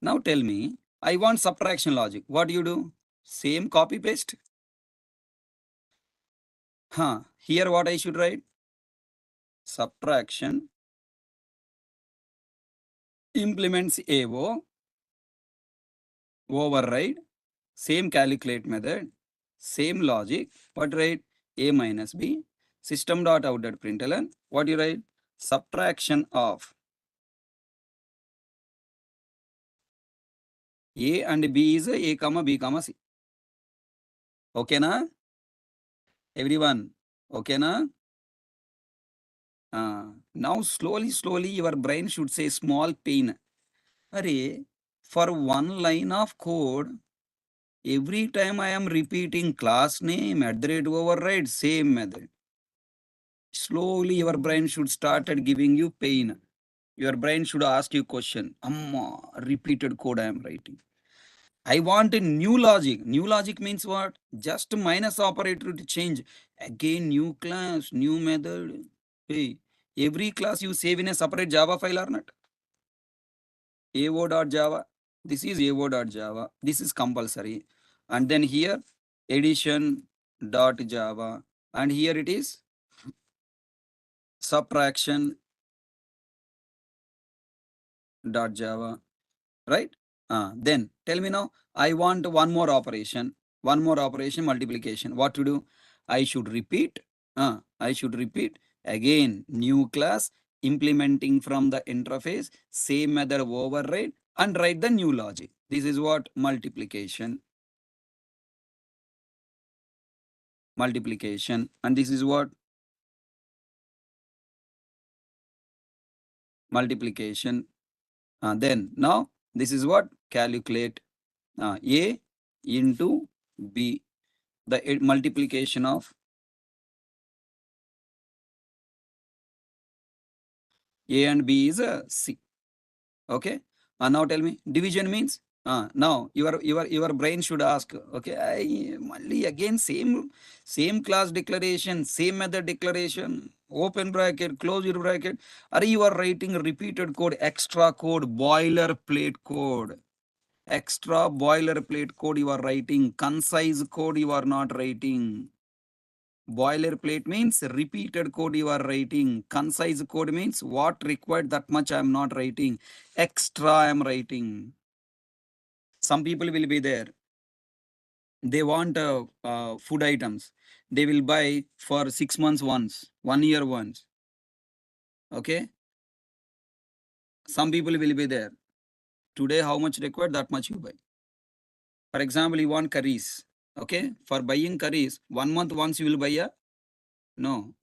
now tell me, I want subtraction logic. What do you do? Same copy paste. Here what I should write? Subtraction implements AO, override, same calculate method, same logic. What write? A minus B, system dot out dot println. What you write? Subtraction of A and B is A comma B comma C. Okay na? Everyone, okay na? Now slowly your brain should say small pain. Array, for one line of code, every time I am repeating class name, at the rate override, same method. Slowly your brain should start at giving you pain. Your brain should ask you question. Amma, repeated code I am writing. I want a new logic. New logic means what? Just minus operator to change. Again, new class, new method. Hey, every class you save in a separate Java file or not? AO.java. This is AO.java. This is compulsory. And then here, addition.java. And here it is subtraction.java. Right? Then tell me now, I want one more operation, multiplication. What to do? I should repeat again, new class, implementing from the interface, same method override and write the new logic. This is what? Multiplication. And this is what? Multiplication. Then now this is what? Calculate A into B, the multiplication of A and B is a C. Okay. Now tell me, division means? Now your brain should ask, okay, only again same class declaration, same method declaration, open bracket, close your bracket. Are you are writing repeated code, extra code, boilerplate code. Extra boilerplate code you are writing, concise code you are not writing. Boilerplate means repeated code you are writing. Concise code means what required that much I am not writing. Extra I am writing. Some people will be there. They want food items. They will buy for 6 months once, 1 year once. Okay. Some people will be there. Today, how much required, that much you buy. For example, you want curries. Okay. For buying curries, 1 month once you will buy a? No.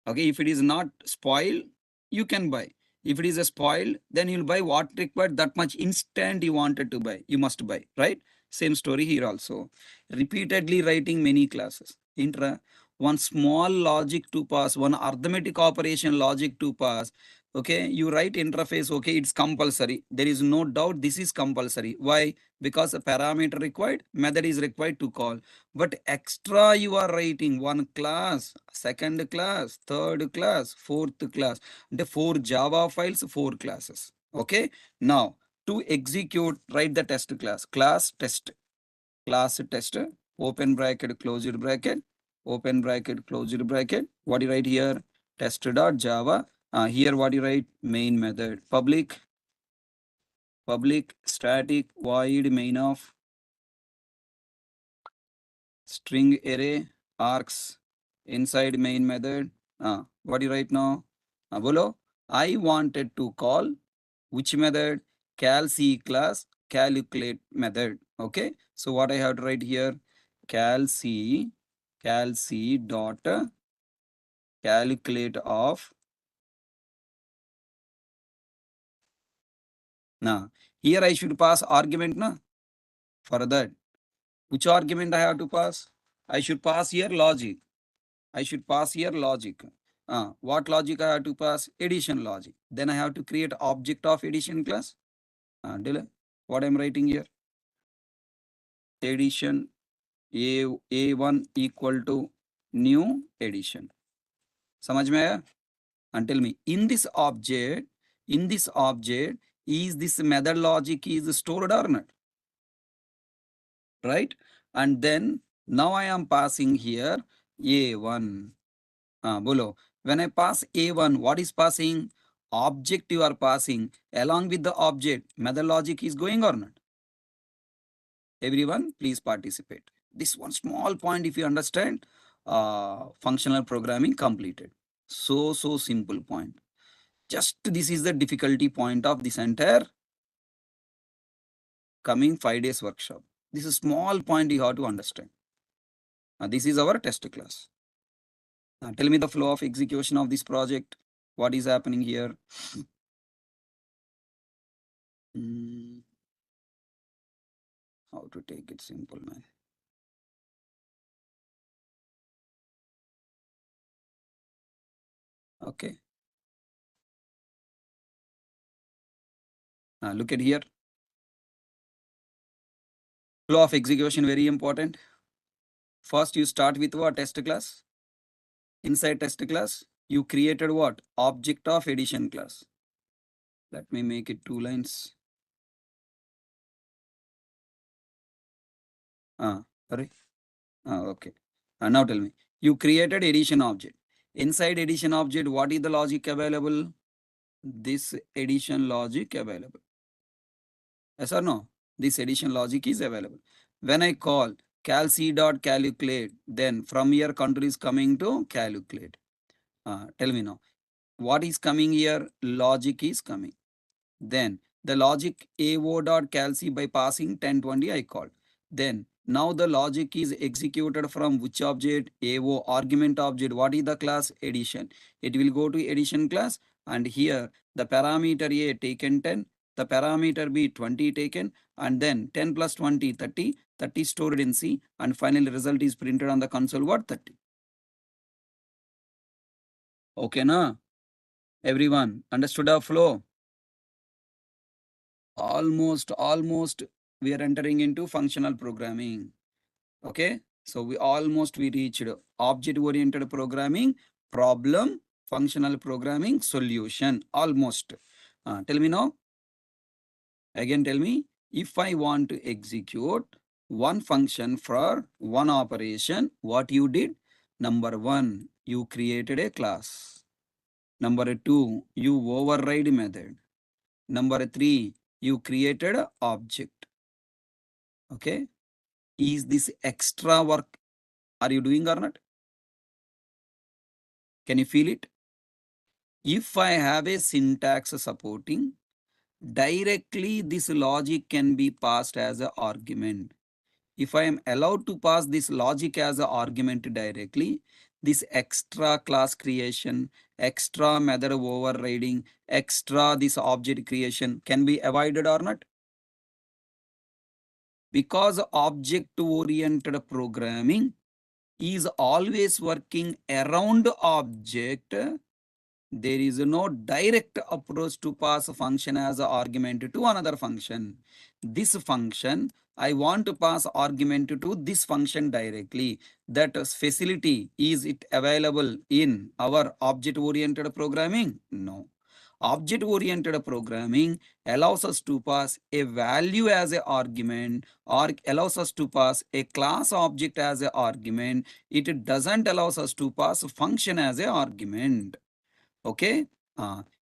Okay. If it is not spoiled, you can buy. If it is a spoiled, then you'll buy what required, that much instant you wanted to buy. You must buy, right? Same story here also. Repeatedly writing many classes. One small logic to pass, one arithmetic operation logic to pass. Okay, you write interface, okay, it's compulsory. There is no doubt this is compulsory. Why? Because a parameter required, method is required to call. But extra you are writing one class, second class, third class, fourth class. The 4 Java files, 4 classes. Okay. Now to execute, write the test class. Class test. Class test. Open bracket, closed bracket. Open bracket, closed bracket. What do you write here? Test.java. Here what do you write? Main method. Public static void main of string array args inside main method. What do you write now? Bolo, I wanted to call which method? Calc class calculate method. Okay. So what I have to write here? Calc dot calculate of. Now here I should pass argument na. For that, which argument I have to pass? I should pass here logic. I should pass here logic. What logic I have to pass? Addition logic. Then I have to create object of addition class. Delay. What I'm writing here? Addition A1 equal to new addition. समझ में आया? And tell me, in this object, is this method logic is stored or not? Right? And then now I am passing here A1. Bolo. When I pass A1, what is passing? Object you are passing. Along with the object, method logic is going or not? Everyone, please participate. This one small point, if you understand, functional programming completed. So simple point. Just this is the difficulty point of this entire coming 5 days workshop. This is small point you have to understand. This is our test class. Tell me the flow of execution of this project. What is happening here? How to take it simple, man. Okay. Look at here. Flow of execution, very important. First, you start with what? Test class. Inside test class, you created what? Object of addition class. Let me make it 2 lines. Sorry. Okay. Now tell me, you created addition object. Inside addition object, what is the logic available? This addition logic available. Yes or no? This addition logic is available. When I call calc.calculate, then from here contour is coming to calculate. Tell me now, what is coming here? Logic is coming. Then the logic AO.calc by passing 1020 I called. Then now the logic is executed from which object? AO argument object. What is the class? Addition. It will go to addition class, and here the parameter A taken 10, the parameter B 20 taken, and then 10 plus 20 30, 30 stored in C, and final result is printed on the console. What? 30. Okay na? Everyone understood our flow? Almost we are entering into functional programming. Okay, so we reached object oriented programming, problem, functional programming, solution. Almost. Tell me now. Again, tell me, if I want to execute one function for one operation, what you did? Number one, you created a class. Number two, you override method. Number three, you created an object. Okay. Is this extra work are you doing or not? Can you feel it? If I have a syntax supporting, directly this logic can be passed as an argument. If I am allowed to pass this logic as an argument directly, this extra class creation, extra method overriding, extra this object creation can be avoided or not? Because object-oriented programming is always working around object, there is no direct approach to pass a function as an argument to another function. This function, I want to pass argument to this function directly. That facility, is it available in our object-oriented programming? No. Object-oriented programming allows us to pass a value as an argument or allows us to pass a class object as an argument. It doesn't allow us to pass a function as an argument. Okay.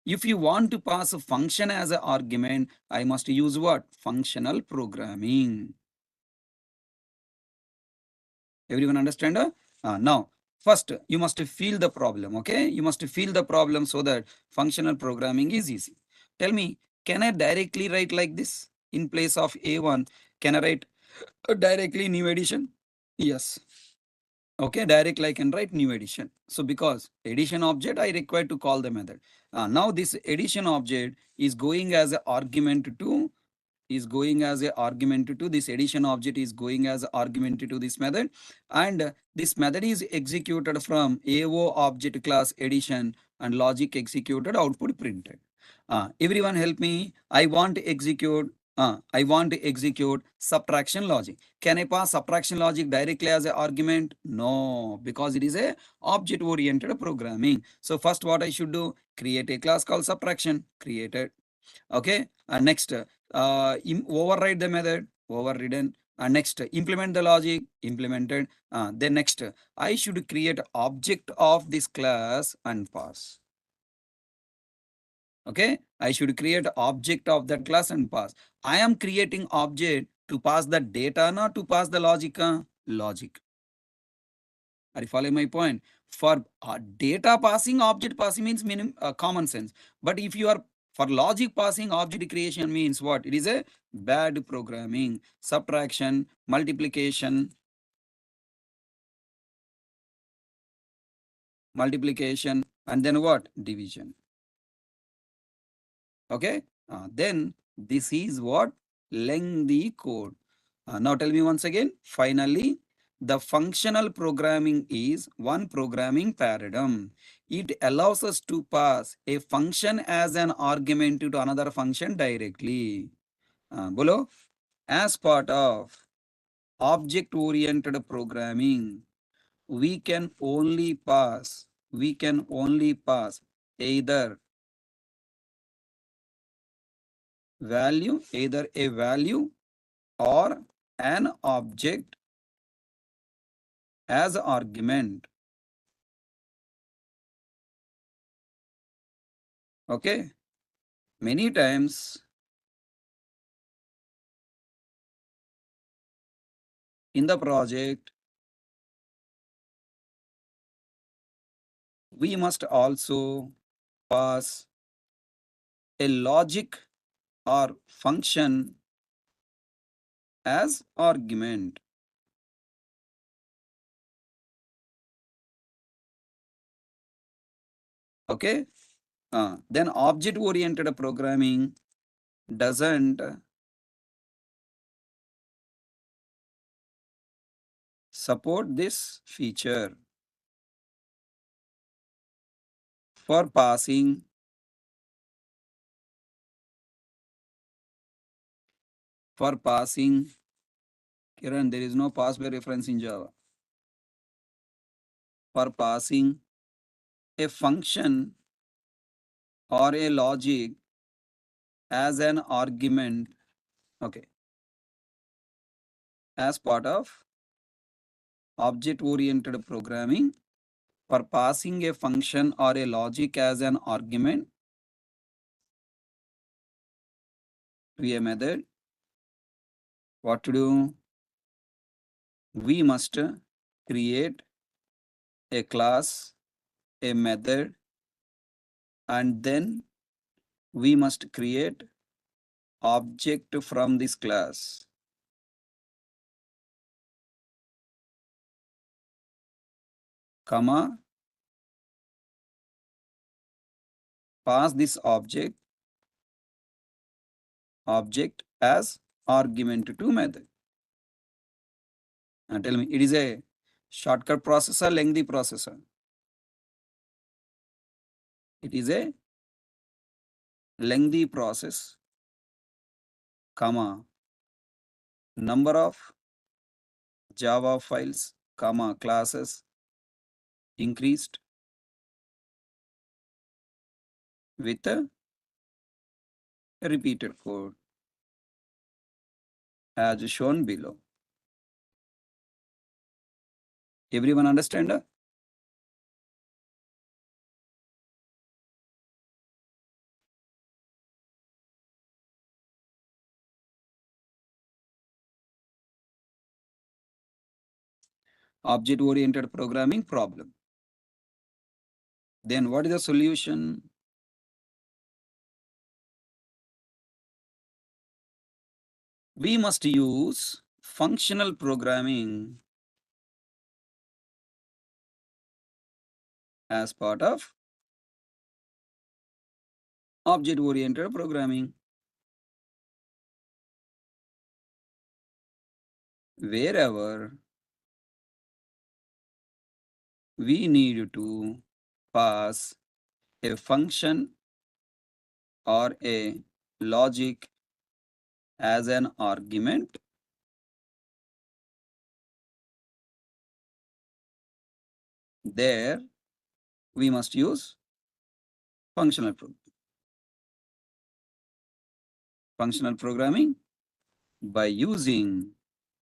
If you want to pass a function as an argument, I must use what? Functional programming. Everyone understand? Now, first, you must feel the problem. Okay. You must feel the problem so that functional programming is easy. Tell me, can I directly write like this? In place of A1, can I write directly new addition? Yes. Okay, directly I can write new addition. So because addition object, I require to call the method. Now this addition object is going as an argument to this addition object is going as argument to this method, and this method is executed from AO object class addition and logic executed output printed. Everyone help me. I want to execute subtraction logic. Can I pass subtraction logic directly as an argument? No, because it is a object oriented programming. So first what I should do, create a class called subtraction, created. Okay. And next, override the method, overridden. And next, implement the logic, implemented. Then next, I should create object of this class and pass. Okay, I should create object of that class and pass. I am creating object to pass the data, not to pass the logic. Logic. Are you following my point? For data passing, object passing means common sense. But if you are for logic passing, object creation means what? It is a bad programming. Subtraction, multiplication, and then what? Division. Okay. Then this is what? Lengthy code. Now tell me once again. Finally, the functional programming is one programming paradigm. It allows us to pass a function as an argument to another function directly. Bolo, as part of object-oriented programming, we can only pass either either a value or an object as argument. Okay. Many times in the project, we must also pass a logic or function as argument. Okay. Then object-oriented programming doesn't support this feature. For passing Kiran, there is no pass by reference in Java. For passing a function or a logic as an argument, okay, as part of object oriented programming, For passing a function or a logic as an argument to a method, what to do? We must create a class, a method, and then we must create object from this class. Comma, pass this object as argument to method. And tell me, it is a shortcut processor, lengthy processor? It is a lengthy process, comma, number of Java files, comma, classes increased with a repeated code as shown below. Everyone understand? Object-oriented programming problem. Then what is the solution? We must use functional programming as part of object-oriented programming. Wherever we need to pass a function or a logic as an argument, there we must use functional programming. Functional programming by using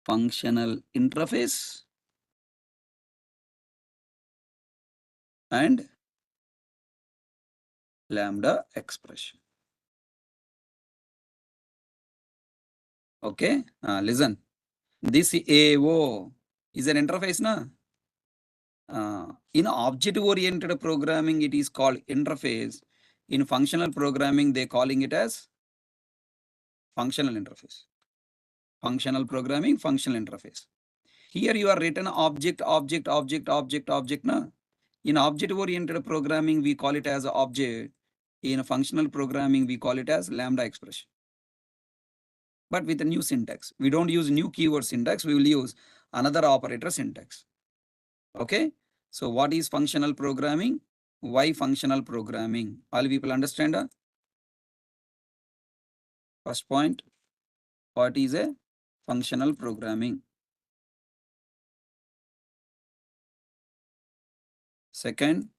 functional interface and Lambda expression. Okay, listen. This AO is an interface, na? In object-oriented programming, it is called interface. In functional programming, they calling it as functional interface. Functional programming, functional interface. Here you are written object, na? In object-oriented programming, we call it as object. In functional programming, we call it as Lambda expression. But with a new syntax. We don't use new keyword syntax. We will use another operator syntax. Okay. So what is functional programming? Why functional programming? All people understand? First point, what is a functional programming? Second,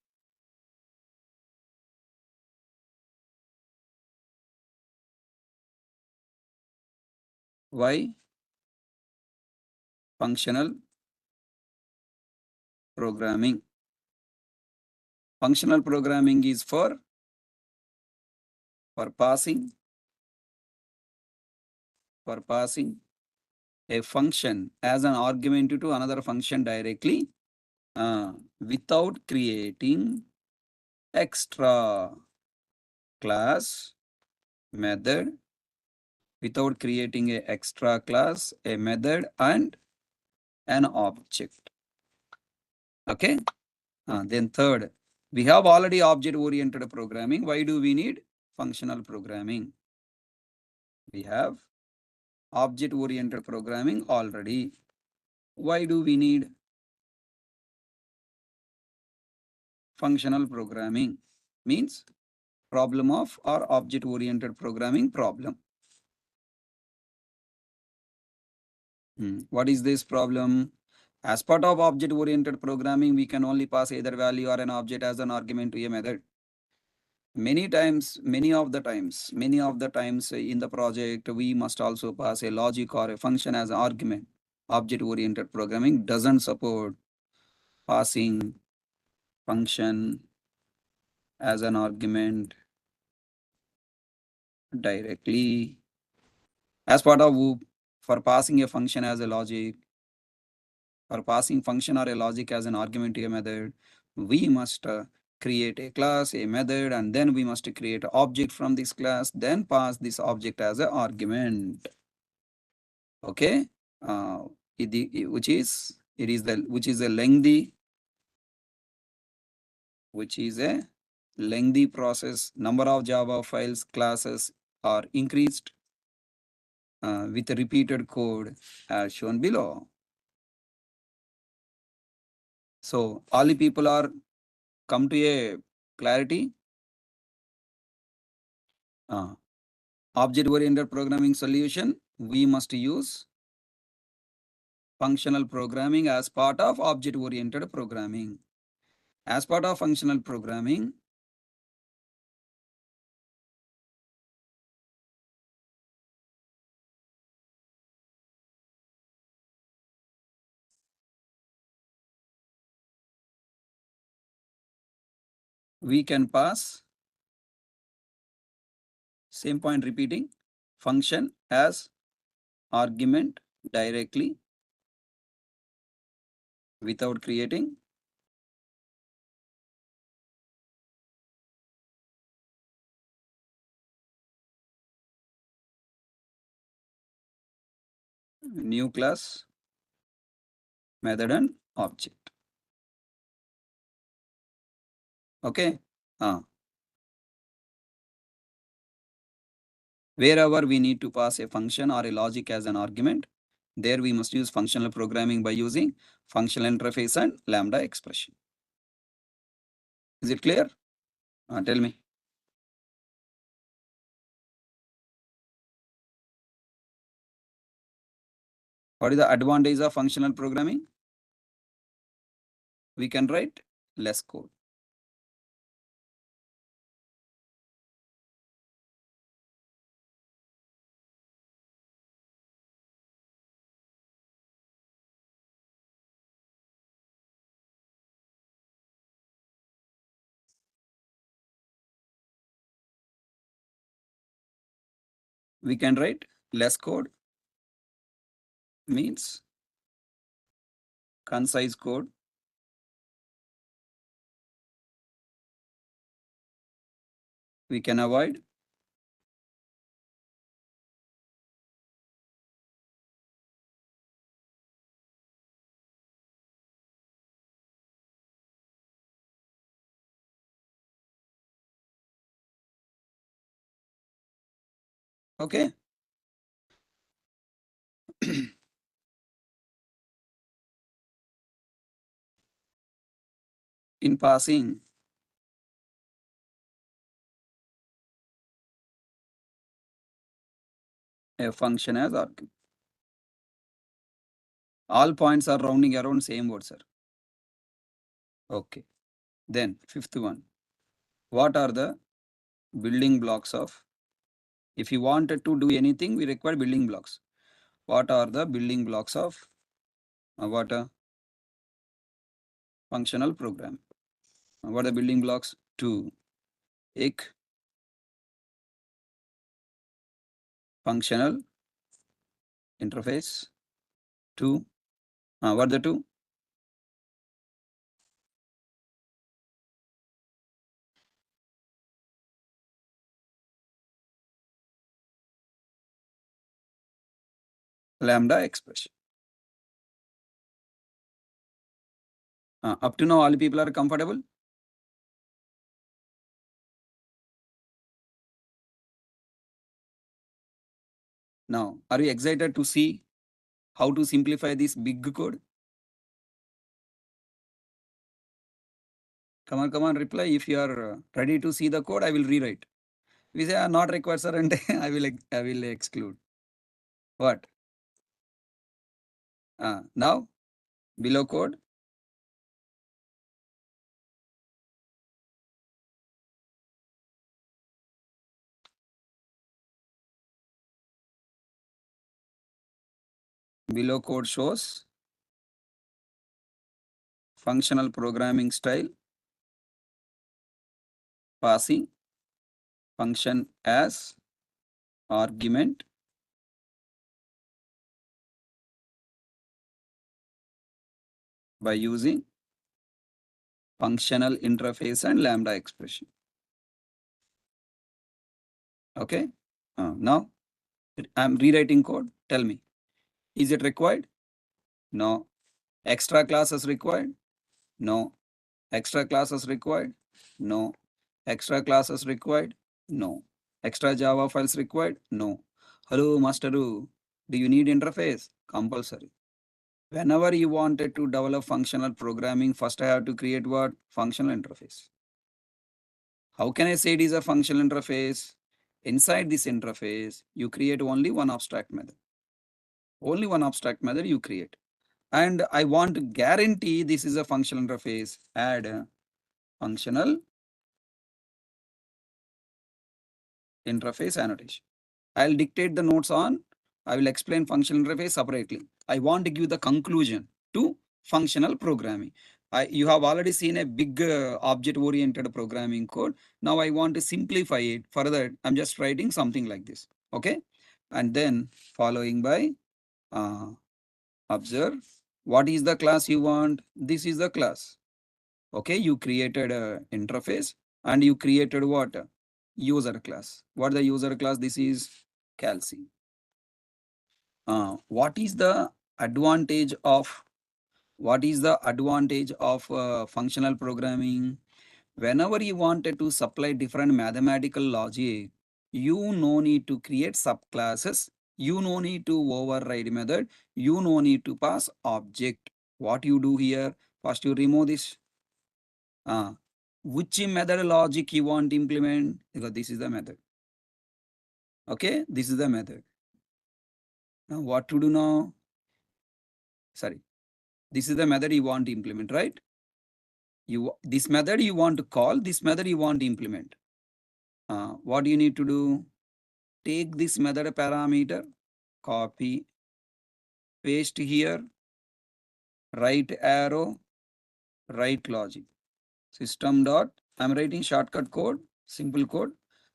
why functional programming? Functional programming is for passing a function as an argument to another function directly without creating extra class, method, without creating a extra class, a method, and an object. Okay. Then third, we have already object-oriented programming. Why do we need functional programming? We have object-oriented programming already. Why do we need functional programming? Means problem of or object-oriented programming problem. What is this problem? As part of object-oriented programming, we can only pass either value or an object as an argument to a method. Many of the times in the project, we must also pass a logic or a function as an argument. Object-oriented programming doesn't support passing function as an argument directly as part of OOP for passing a function as a logic. For passing function or a logic as an argument to a method, we must create a class, a method, and then we must create an object from this class, then pass this object as an argument. Okay, which is a lengthy process. Number of Java files classes are increased with repeated code as shown below. So all the people are come to a clarity. Object-oriented programming solution, we must use functional programming as part of object-oriented programming. As part of functional programming, we can pass, same point repeating, function as argument directly without creating new class, method and object. Okay. Wherever we need to pass a function or a logic as an argument, there we must use functional programming by using functional interface and Lambda expression. Is it clear? Tell me. What is the advantage of functional programming? We can write less code. We can write less code means concise code. We can avoid okay. In passing a function as argument. All points are rounding around same word, sir. Okay. Then fifth one. What are the building blocks of? If you wanted to do anything, we require building blocks. What are the building blocks of functional program? What are the building blocks? 2. एक functional interface. 2. What are the 2? Lambda expression. Up to now, all people are comfortable? Now, are you excited to see how to simplify this big code? Come on, reply. If you are ready to see the code, I will rewrite. We say not required, sir, and I will exclude. What? Now, below code. Below code shows functional programming style passing function as argument by using functional interface and Lambda expression. Okay. Now I'm rewriting code. Tell me, is it required? No. Extra classes required? No. Extra classes required? No. Extra classes required? No. Extra Java files required? No. Hello, Masteru. Do you need interface? Compulsory. Whenever you wanted to develop functional programming, first I have to create what? Functional interface. How can I say it is a functional interface? Inside this interface, you create only one abstract method. Only one abstract method you create. And I want to guarantee this is a functional interface. Add a functional interface annotation. I'll dictate the notes on. I will explain functional interface separately. I want to give the conclusion to functional programming. You have already seen a big object-oriented programming code. Now I want to simplify it further. I'm just writing something like this. Okay. And then following by observe. What is the class you want? This is the class. Okay. You created a interface and you created what? User class. What the user class? This is Calci. What is the advantage of functional programming? Whenever you wanted to supply different mathematical logic, you no need to create subclasses, you no need to override method, you no need to pass object. What you do here? First you remove this. Which method logic you want to implement? Because this is the method. Okay, this is the method. Now what to do now? Sorry, this is the method you want to implement, right? This method you want to call, this method you want to implement. What do you need to do? Take this method parameter, copy, paste here, right arrow, write logic. System dot, I'm writing shortcut code, simple code.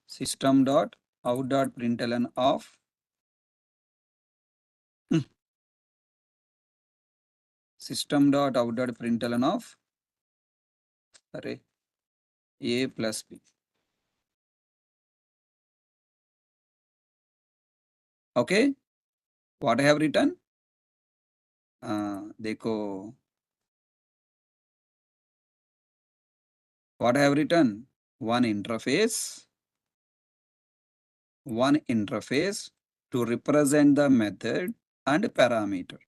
System dot out dot println of system dot out dot println of array a plus b. Okay, what I have written? Dekho. What I have written? One interface to represent the method and parameter.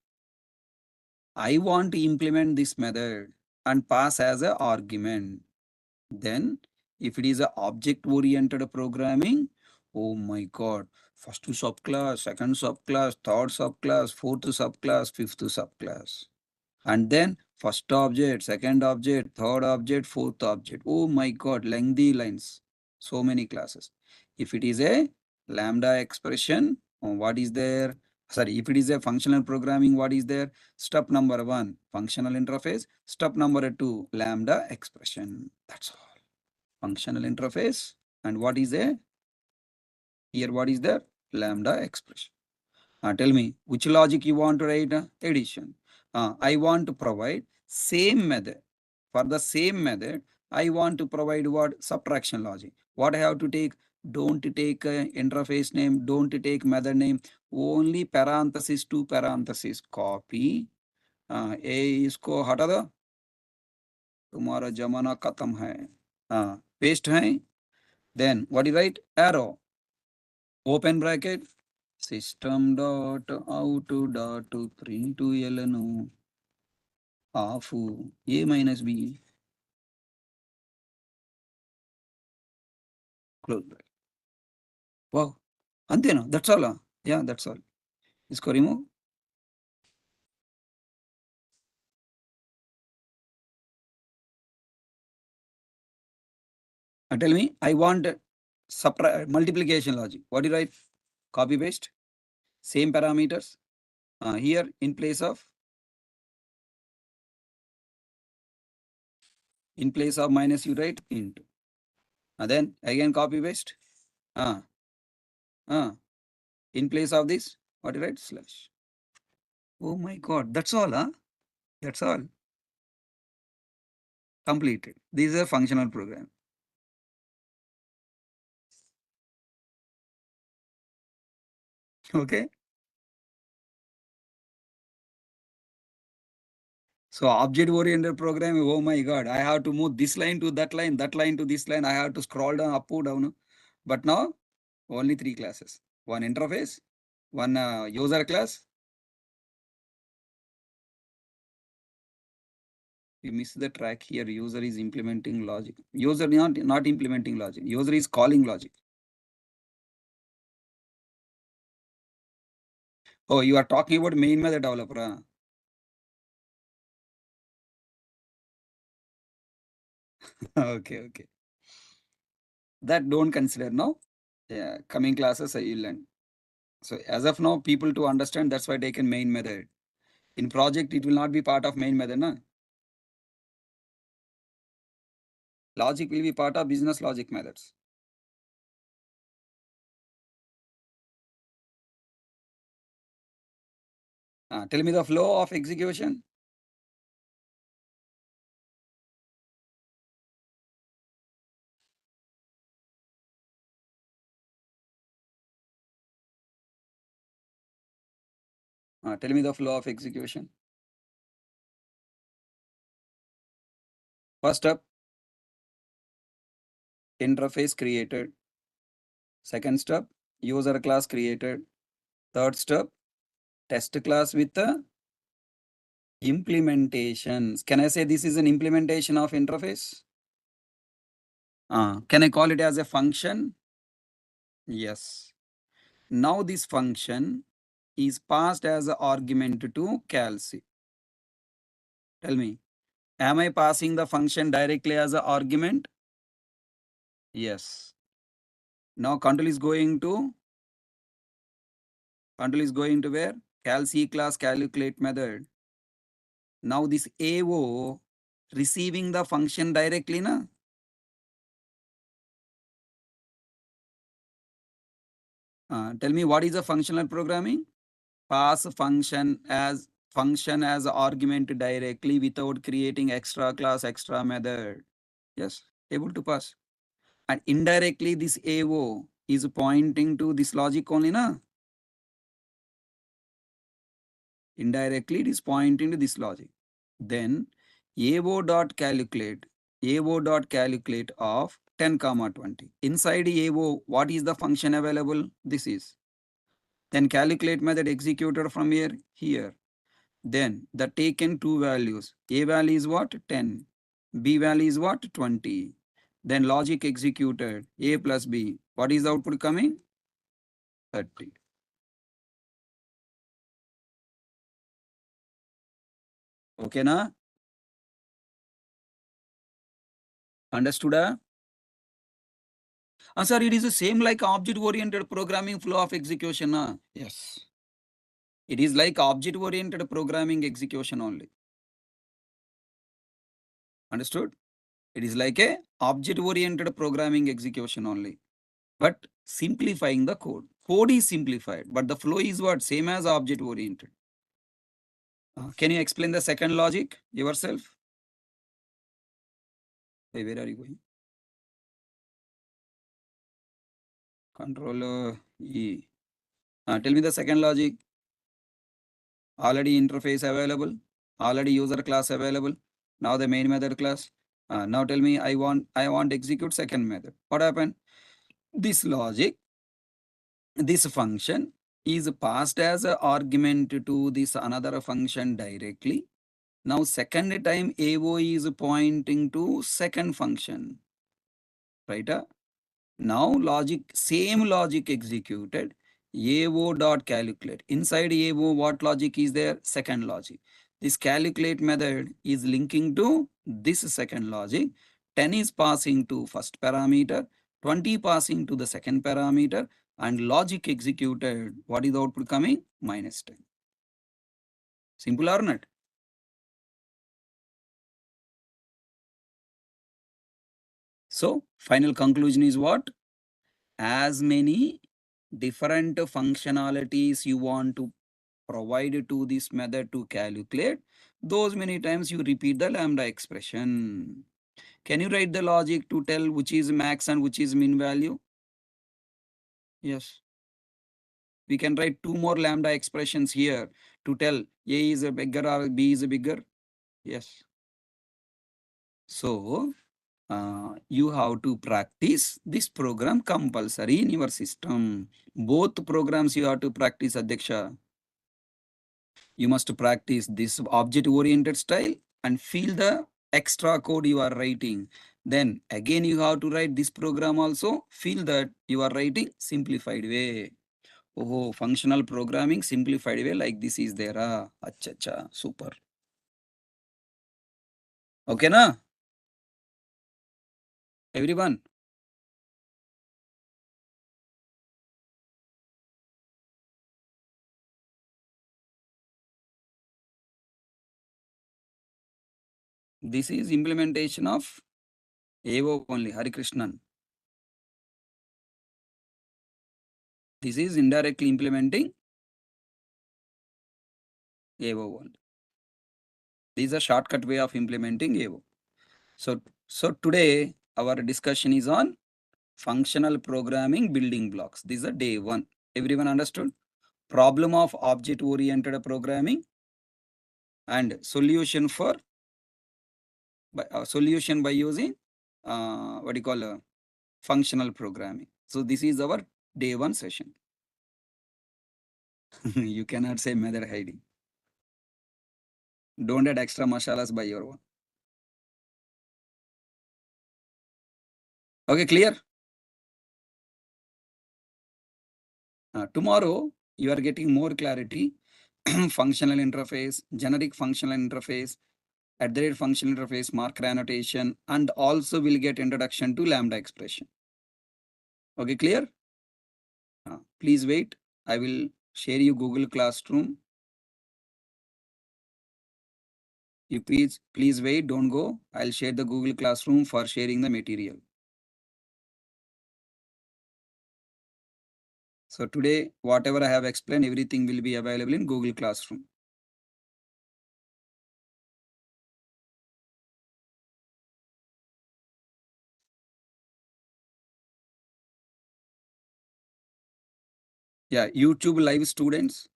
I want to implement this method and pass as an argument. Then if it is an object-oriented programming, oh my God, first subclass, second subclass, third subclass, fourth subclass, fifth subclass. And then first object, second object, third object, fourth object. Oh my God, lengthy lines. So many classes. If it is a Lambda expression, what is there? Sorry, if it is a functional programming, what is there? Step number 1, functional interface. Step number 2, Lambda expression. That's all. Functional interface. And what is a? Here, what is there? Lambda expression. Tell me, which logic you want to write? Addition. I want to provide same method. For the same method, I want to provide what? Subtraction logic. What I have to take? Don't take interface name, don't take method name, only parenthesis to parenthesis. Copy. A इसको हटा दो, तुम्हारा जमाना खत्म है. Paste है. Then what do you write? Arrow. Open bracket. System dot out dot print ln of a minus b. Close bracket. Wow. Antena. That's all. Yeah, that's all. Isko remove. Tell me, I want multiplication logic. What do you write? Copy paste. Same parameters. Here in place of minus you write int. Then again copy paste. In place of this, what you write? Slash. Oh my God, that's all, huh? That's all. Completed. This is a functional program. Okay. So object-oriented programming, oh my God, I have to move this line to that line to this line. I have to scroll down, up or down. But now, only 3 classes. One interface, one user class. We miss the track here. User is implementing logic. User not implementing logic. User is calling logic. Oh, you are talking about main method developer. Huh? Okay. That don't consider now. Yeah, coming classes I will learn. So as of now, people to understand, that's why taken main method. In project, it will not be part of main method. Na? Logic will be part of business logic methods. Tell me the flow of execution. Tell me the flow of execution. First step, interface created. Second step, user class created. Third step, test class with the implementations. Can I say this is an implementation of interface? Can I call it as a function? Yes. Now this function is passed as an argument to calc. Tell me, am I passing the function directly as an argument? Yes. Now control is going to where? Cal C class calculate method. Now this AO receiving the function directly, na? Tell me what is the functional programming? Pass function as argument directly without creating extra class, extra method. Yes, able to pass. And indirectly this AO is pointing to this logic only, na? Indirectly it is pointing to this logic. Then AO dot calculate of 10 comma 20. Inside AO, what is the function available? This is. Then calculate method executed from here. Then the taken two values. A value is what? 10. B value is what? 20. Then logic executed. A plus B. What is the output coming? 30. Okay, na? Understood? Sir, it is the same like object-oriented programming flow of execution. Yes. It is like object-oriented programming execution only. Understood? It is like a object-oriented programming execution only. But simplifying the code. Code is simplified, but the flow is what? Same as object-oriented. Can you explain the second logic yourself? Hey, where are you going? Control E. Tell me the second logic. Already interface available. Already user class available. Now the main method class. Now tell me I want execute second method. What happened? This logic, this function is passed as an argument to this another function directly. Now second time AO is pointing to second function. Right? Now logic, same logic executed. AO dot calculate. Inside AO, what logic is there? Second logic. This calculate method is linking to this second logic. 10 is passing to first parameter, 20 passing to the second parameter, and logic executed. What is the output coming? -10. Simple or not? So final conclusion is what? As many different functionalities you want to provide to this method to calculate, those many times you repeat the lambda expression. Can you write the logic to tell which is max and which is min value? Yes. We can write two more lambda expressions here to tell A is a bigger or B is a bigger. Yes. So you have to practice this program compulsory in your system. Both programs you have to practice, Adhyaksha. You must practice this object oriented style and feel the extra code you are writing. Then again you have to write this program also, feel that you are writing simplified way. Oh, functional programming simplified way like this is there. Acha, acha, super. Okay, na? Everyone. This is implementation of AO only, Hari Krishnan. This is indirectly implementing AO only. This is a shortcut way of implementing AO. So today our discussion is on functional programming building blocks. This is a day one. Everyone understood? Problem of object-oriented programming and solution by using what do you call functional programming. So this is our day one session. You cannot say method hiding. Don't add extra masalas by your own. Okay, clear? Tomorrow you are getting more clarity. Functional interface, generic functional interface, at the rate functional interface, marker annotation, and also will get introduction to lambda expression. Okay, clear? Please wait. I will share you Google Classroom. You please wait, don't go. I'll share the Google Classroom for sharing the material. So today, whatever I have explained, everything will be available in Google Classroom. Yeah, YouTube live students.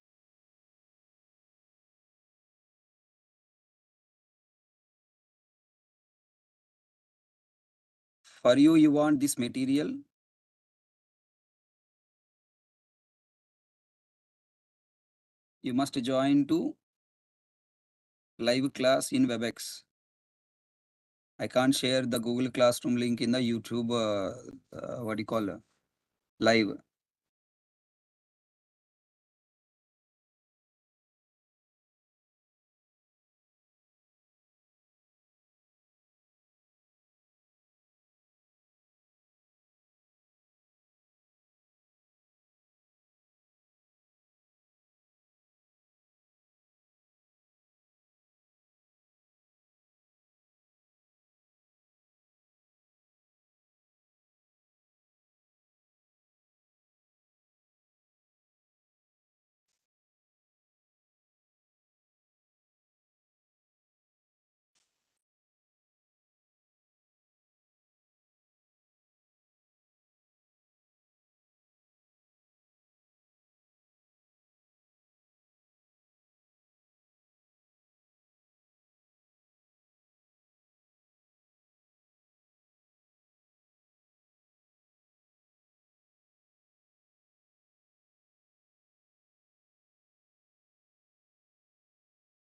For you, you want this material. You must join to live class in WebEx. I can't share the Google Classroom link in the YouTube, what do you call live.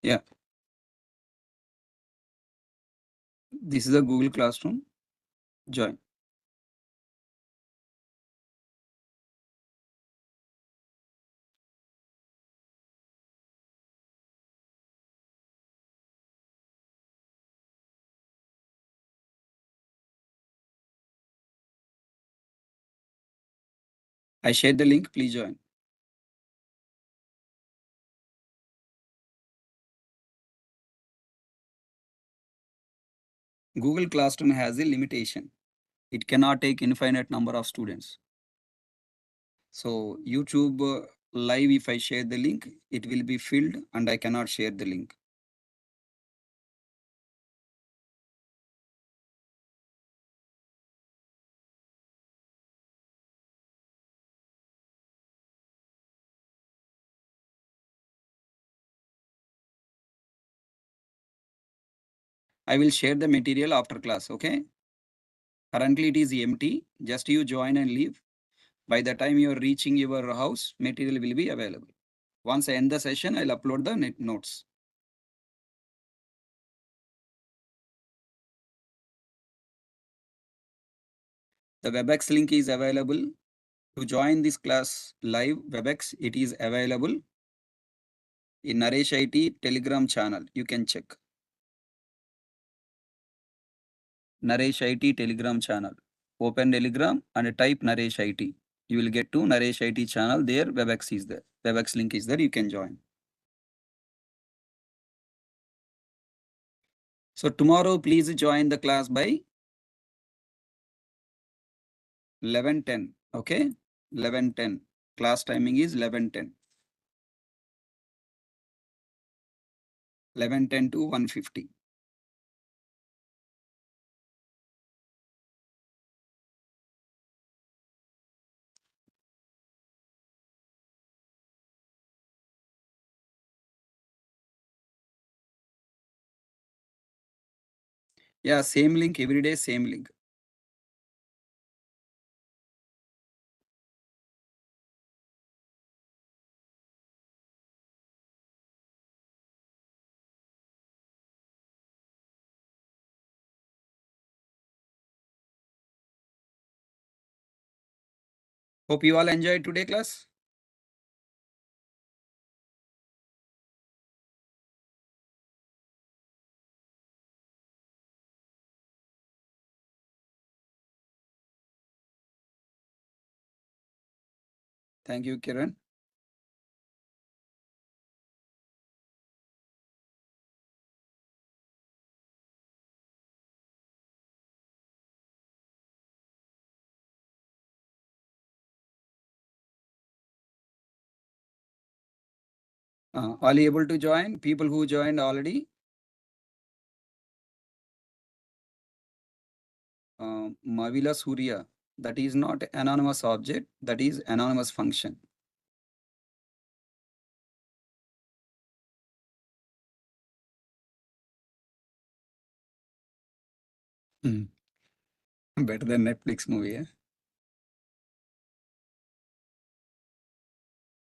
Yeah, this is a Google Classroom. Join. I shared the link. Please join. Google Classroom has a limitation. It cannot take infinite number of students. So YouTube live, if I share the link, it will be filled and I cannot share the link. I will share the material after class, okay? Currently it is empty. Just you join and leave. By the time you are reaching your house, material will be available. Once I end the session, I'll upload the notes. The WebEx link is available. To join this class live WebEx, it is available in Naresh IT Telegram channel. You can check. Naresh IT Telegram channel. Open Telegram and type Naresh IT. You will get to Naresh IT channel. There WebEx is there. WebEx link is there. You can join. So tomorrow, please join the class by 11:10. Okay, 11:10. Class timing is 11:10. 11:10 to 1:50. Yeah, same link every day, same link. Hope you all enjoyed today class. Thank you, Kiran. Are you able to join? People who joined already? Mavila Surya. That is not anonymous object. That is anonymous function. Hmm. Better than Netflix movie. Eh?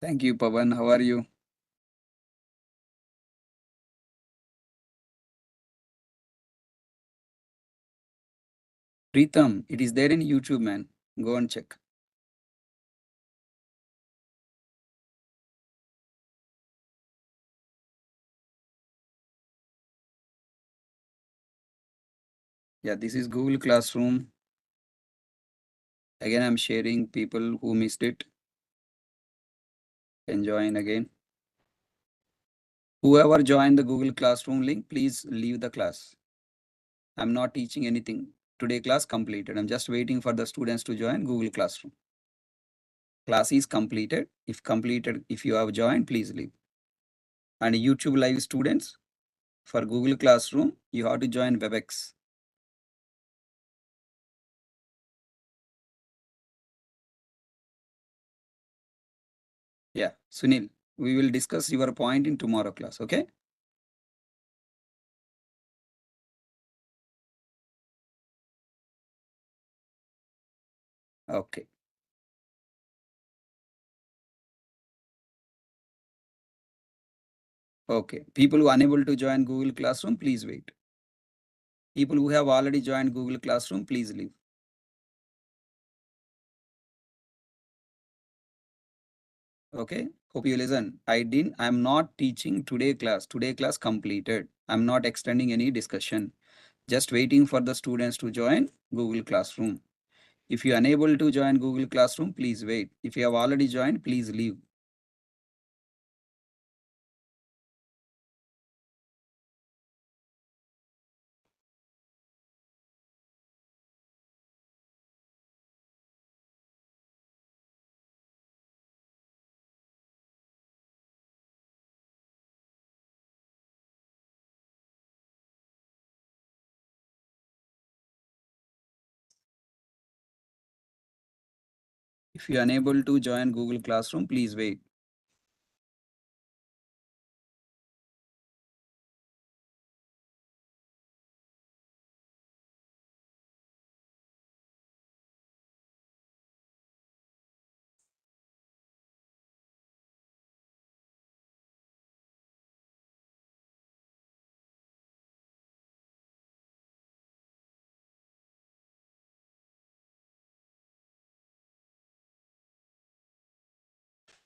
Thank you, Pavan. How are you? Pritham, it is there in YouTube, man. Go and check. Yeah, this is Google Classroom. Again, I'm sharing. People who missed it can join again. Whoever joined the Google Classroom link, please leave the class. I'm not teaching anything. Today class completed. I'm just waiting for the students to join Google Classroom. Class is completed. If you have joined, please leave. And YouTube live students, for Google Classroom, you have to join WebEx. Yeah, Sunil, we will discuss your point in tomorrow class, okay? Okay. Okay. People who are unable to join Google Classroom, please wait. People who have already joined Google Classroom, please leave. Okay. Hope you listen. I'm not teaching today class. Today class completed. I'm not extending any discussion. Just waiting for the students to join Google Classroom. If you're unable to join Google Classroom, please wait. If you have already joined, please leave. If you are unable to join Google Classroom, please wait.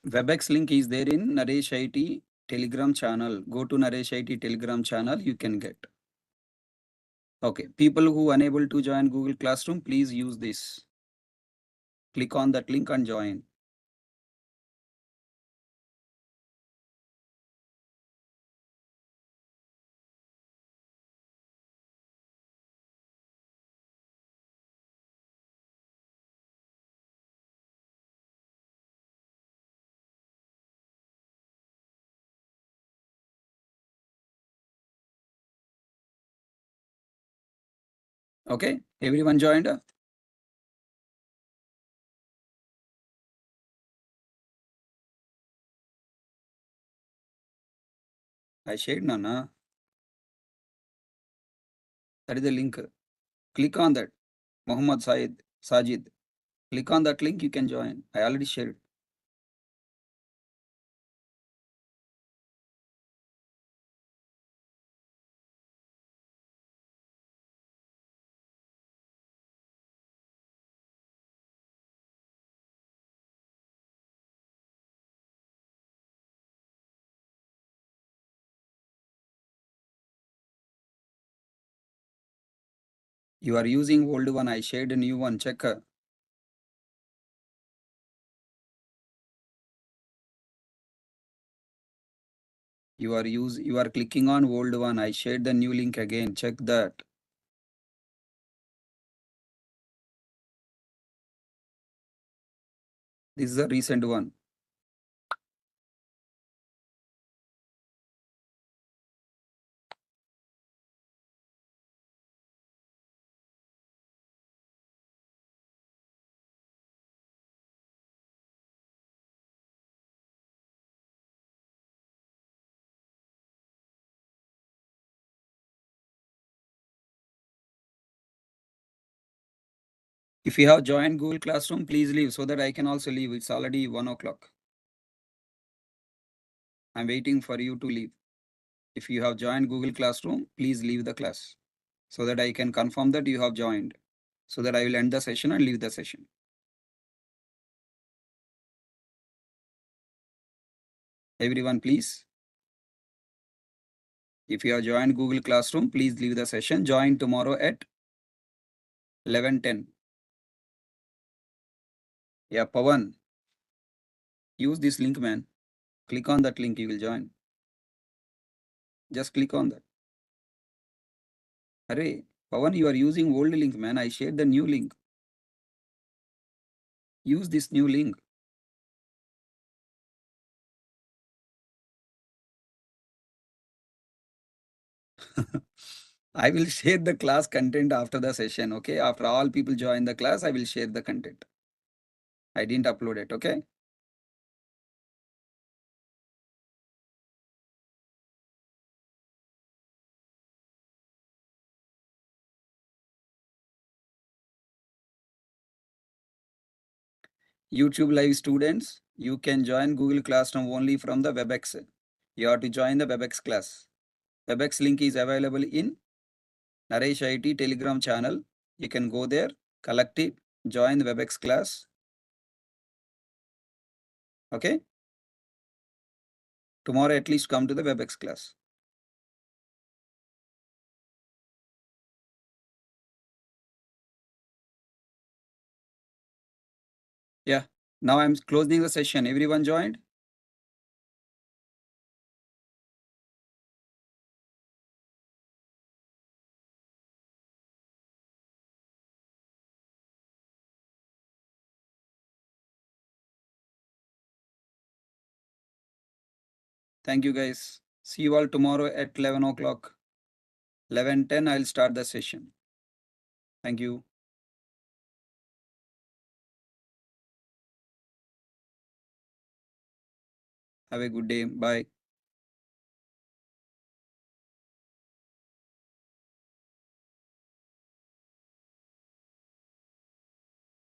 WebEx link is there in Naresh IT Telegram channel. Go to Naresh IT Telegram channel, you can get. Okay, people who unable to join Google Classroom, please use this. Click on that link and join. Okay, everyone joined? I shared Nana. That is the link. Click on that. Muhammad Said, Sajid. Click on that link, you can join. I already shared. You are using old one. I shared a new one. Check. You are clicking on old one. I shared the new link again. Check that. This is a recent one. If you have joined Google Classroom, please leave so that I can also leave. It's already 1 o'clock. I'm waiting for you to leave. If you have joined Google Classroom, please leave the class so that I can confirm that you have joined, so that I will end the session and leave the session. Everyone, please. If you have joined Google Classroom, please leave the session. Join tomorrow at 11:10. Yeah, Pawan. Use this link, man. Click on that link, you will join. Just click on that. Array, Pawan, you are using old link, man. I shared the new link. Use this new link. I will share the class content after the session, okay? After all people join the class, I will share the content. I didn't upload it, okay? YouTube live students, you can join Google Classroom only from the WebEx. You have to join the WebEx class. WebEx link is available in Naresh IT Telegram channel. You can go there, collect it, join the WebEx class. Okay? Tomorrow at least come to the WebEx class. Yeah. Now I'm closing the session. Everyone joined? Thank you guys. See you all tomorrow at 11 o'clock. 11:10, I'll start the session. Thank you. Have a good day. Bye.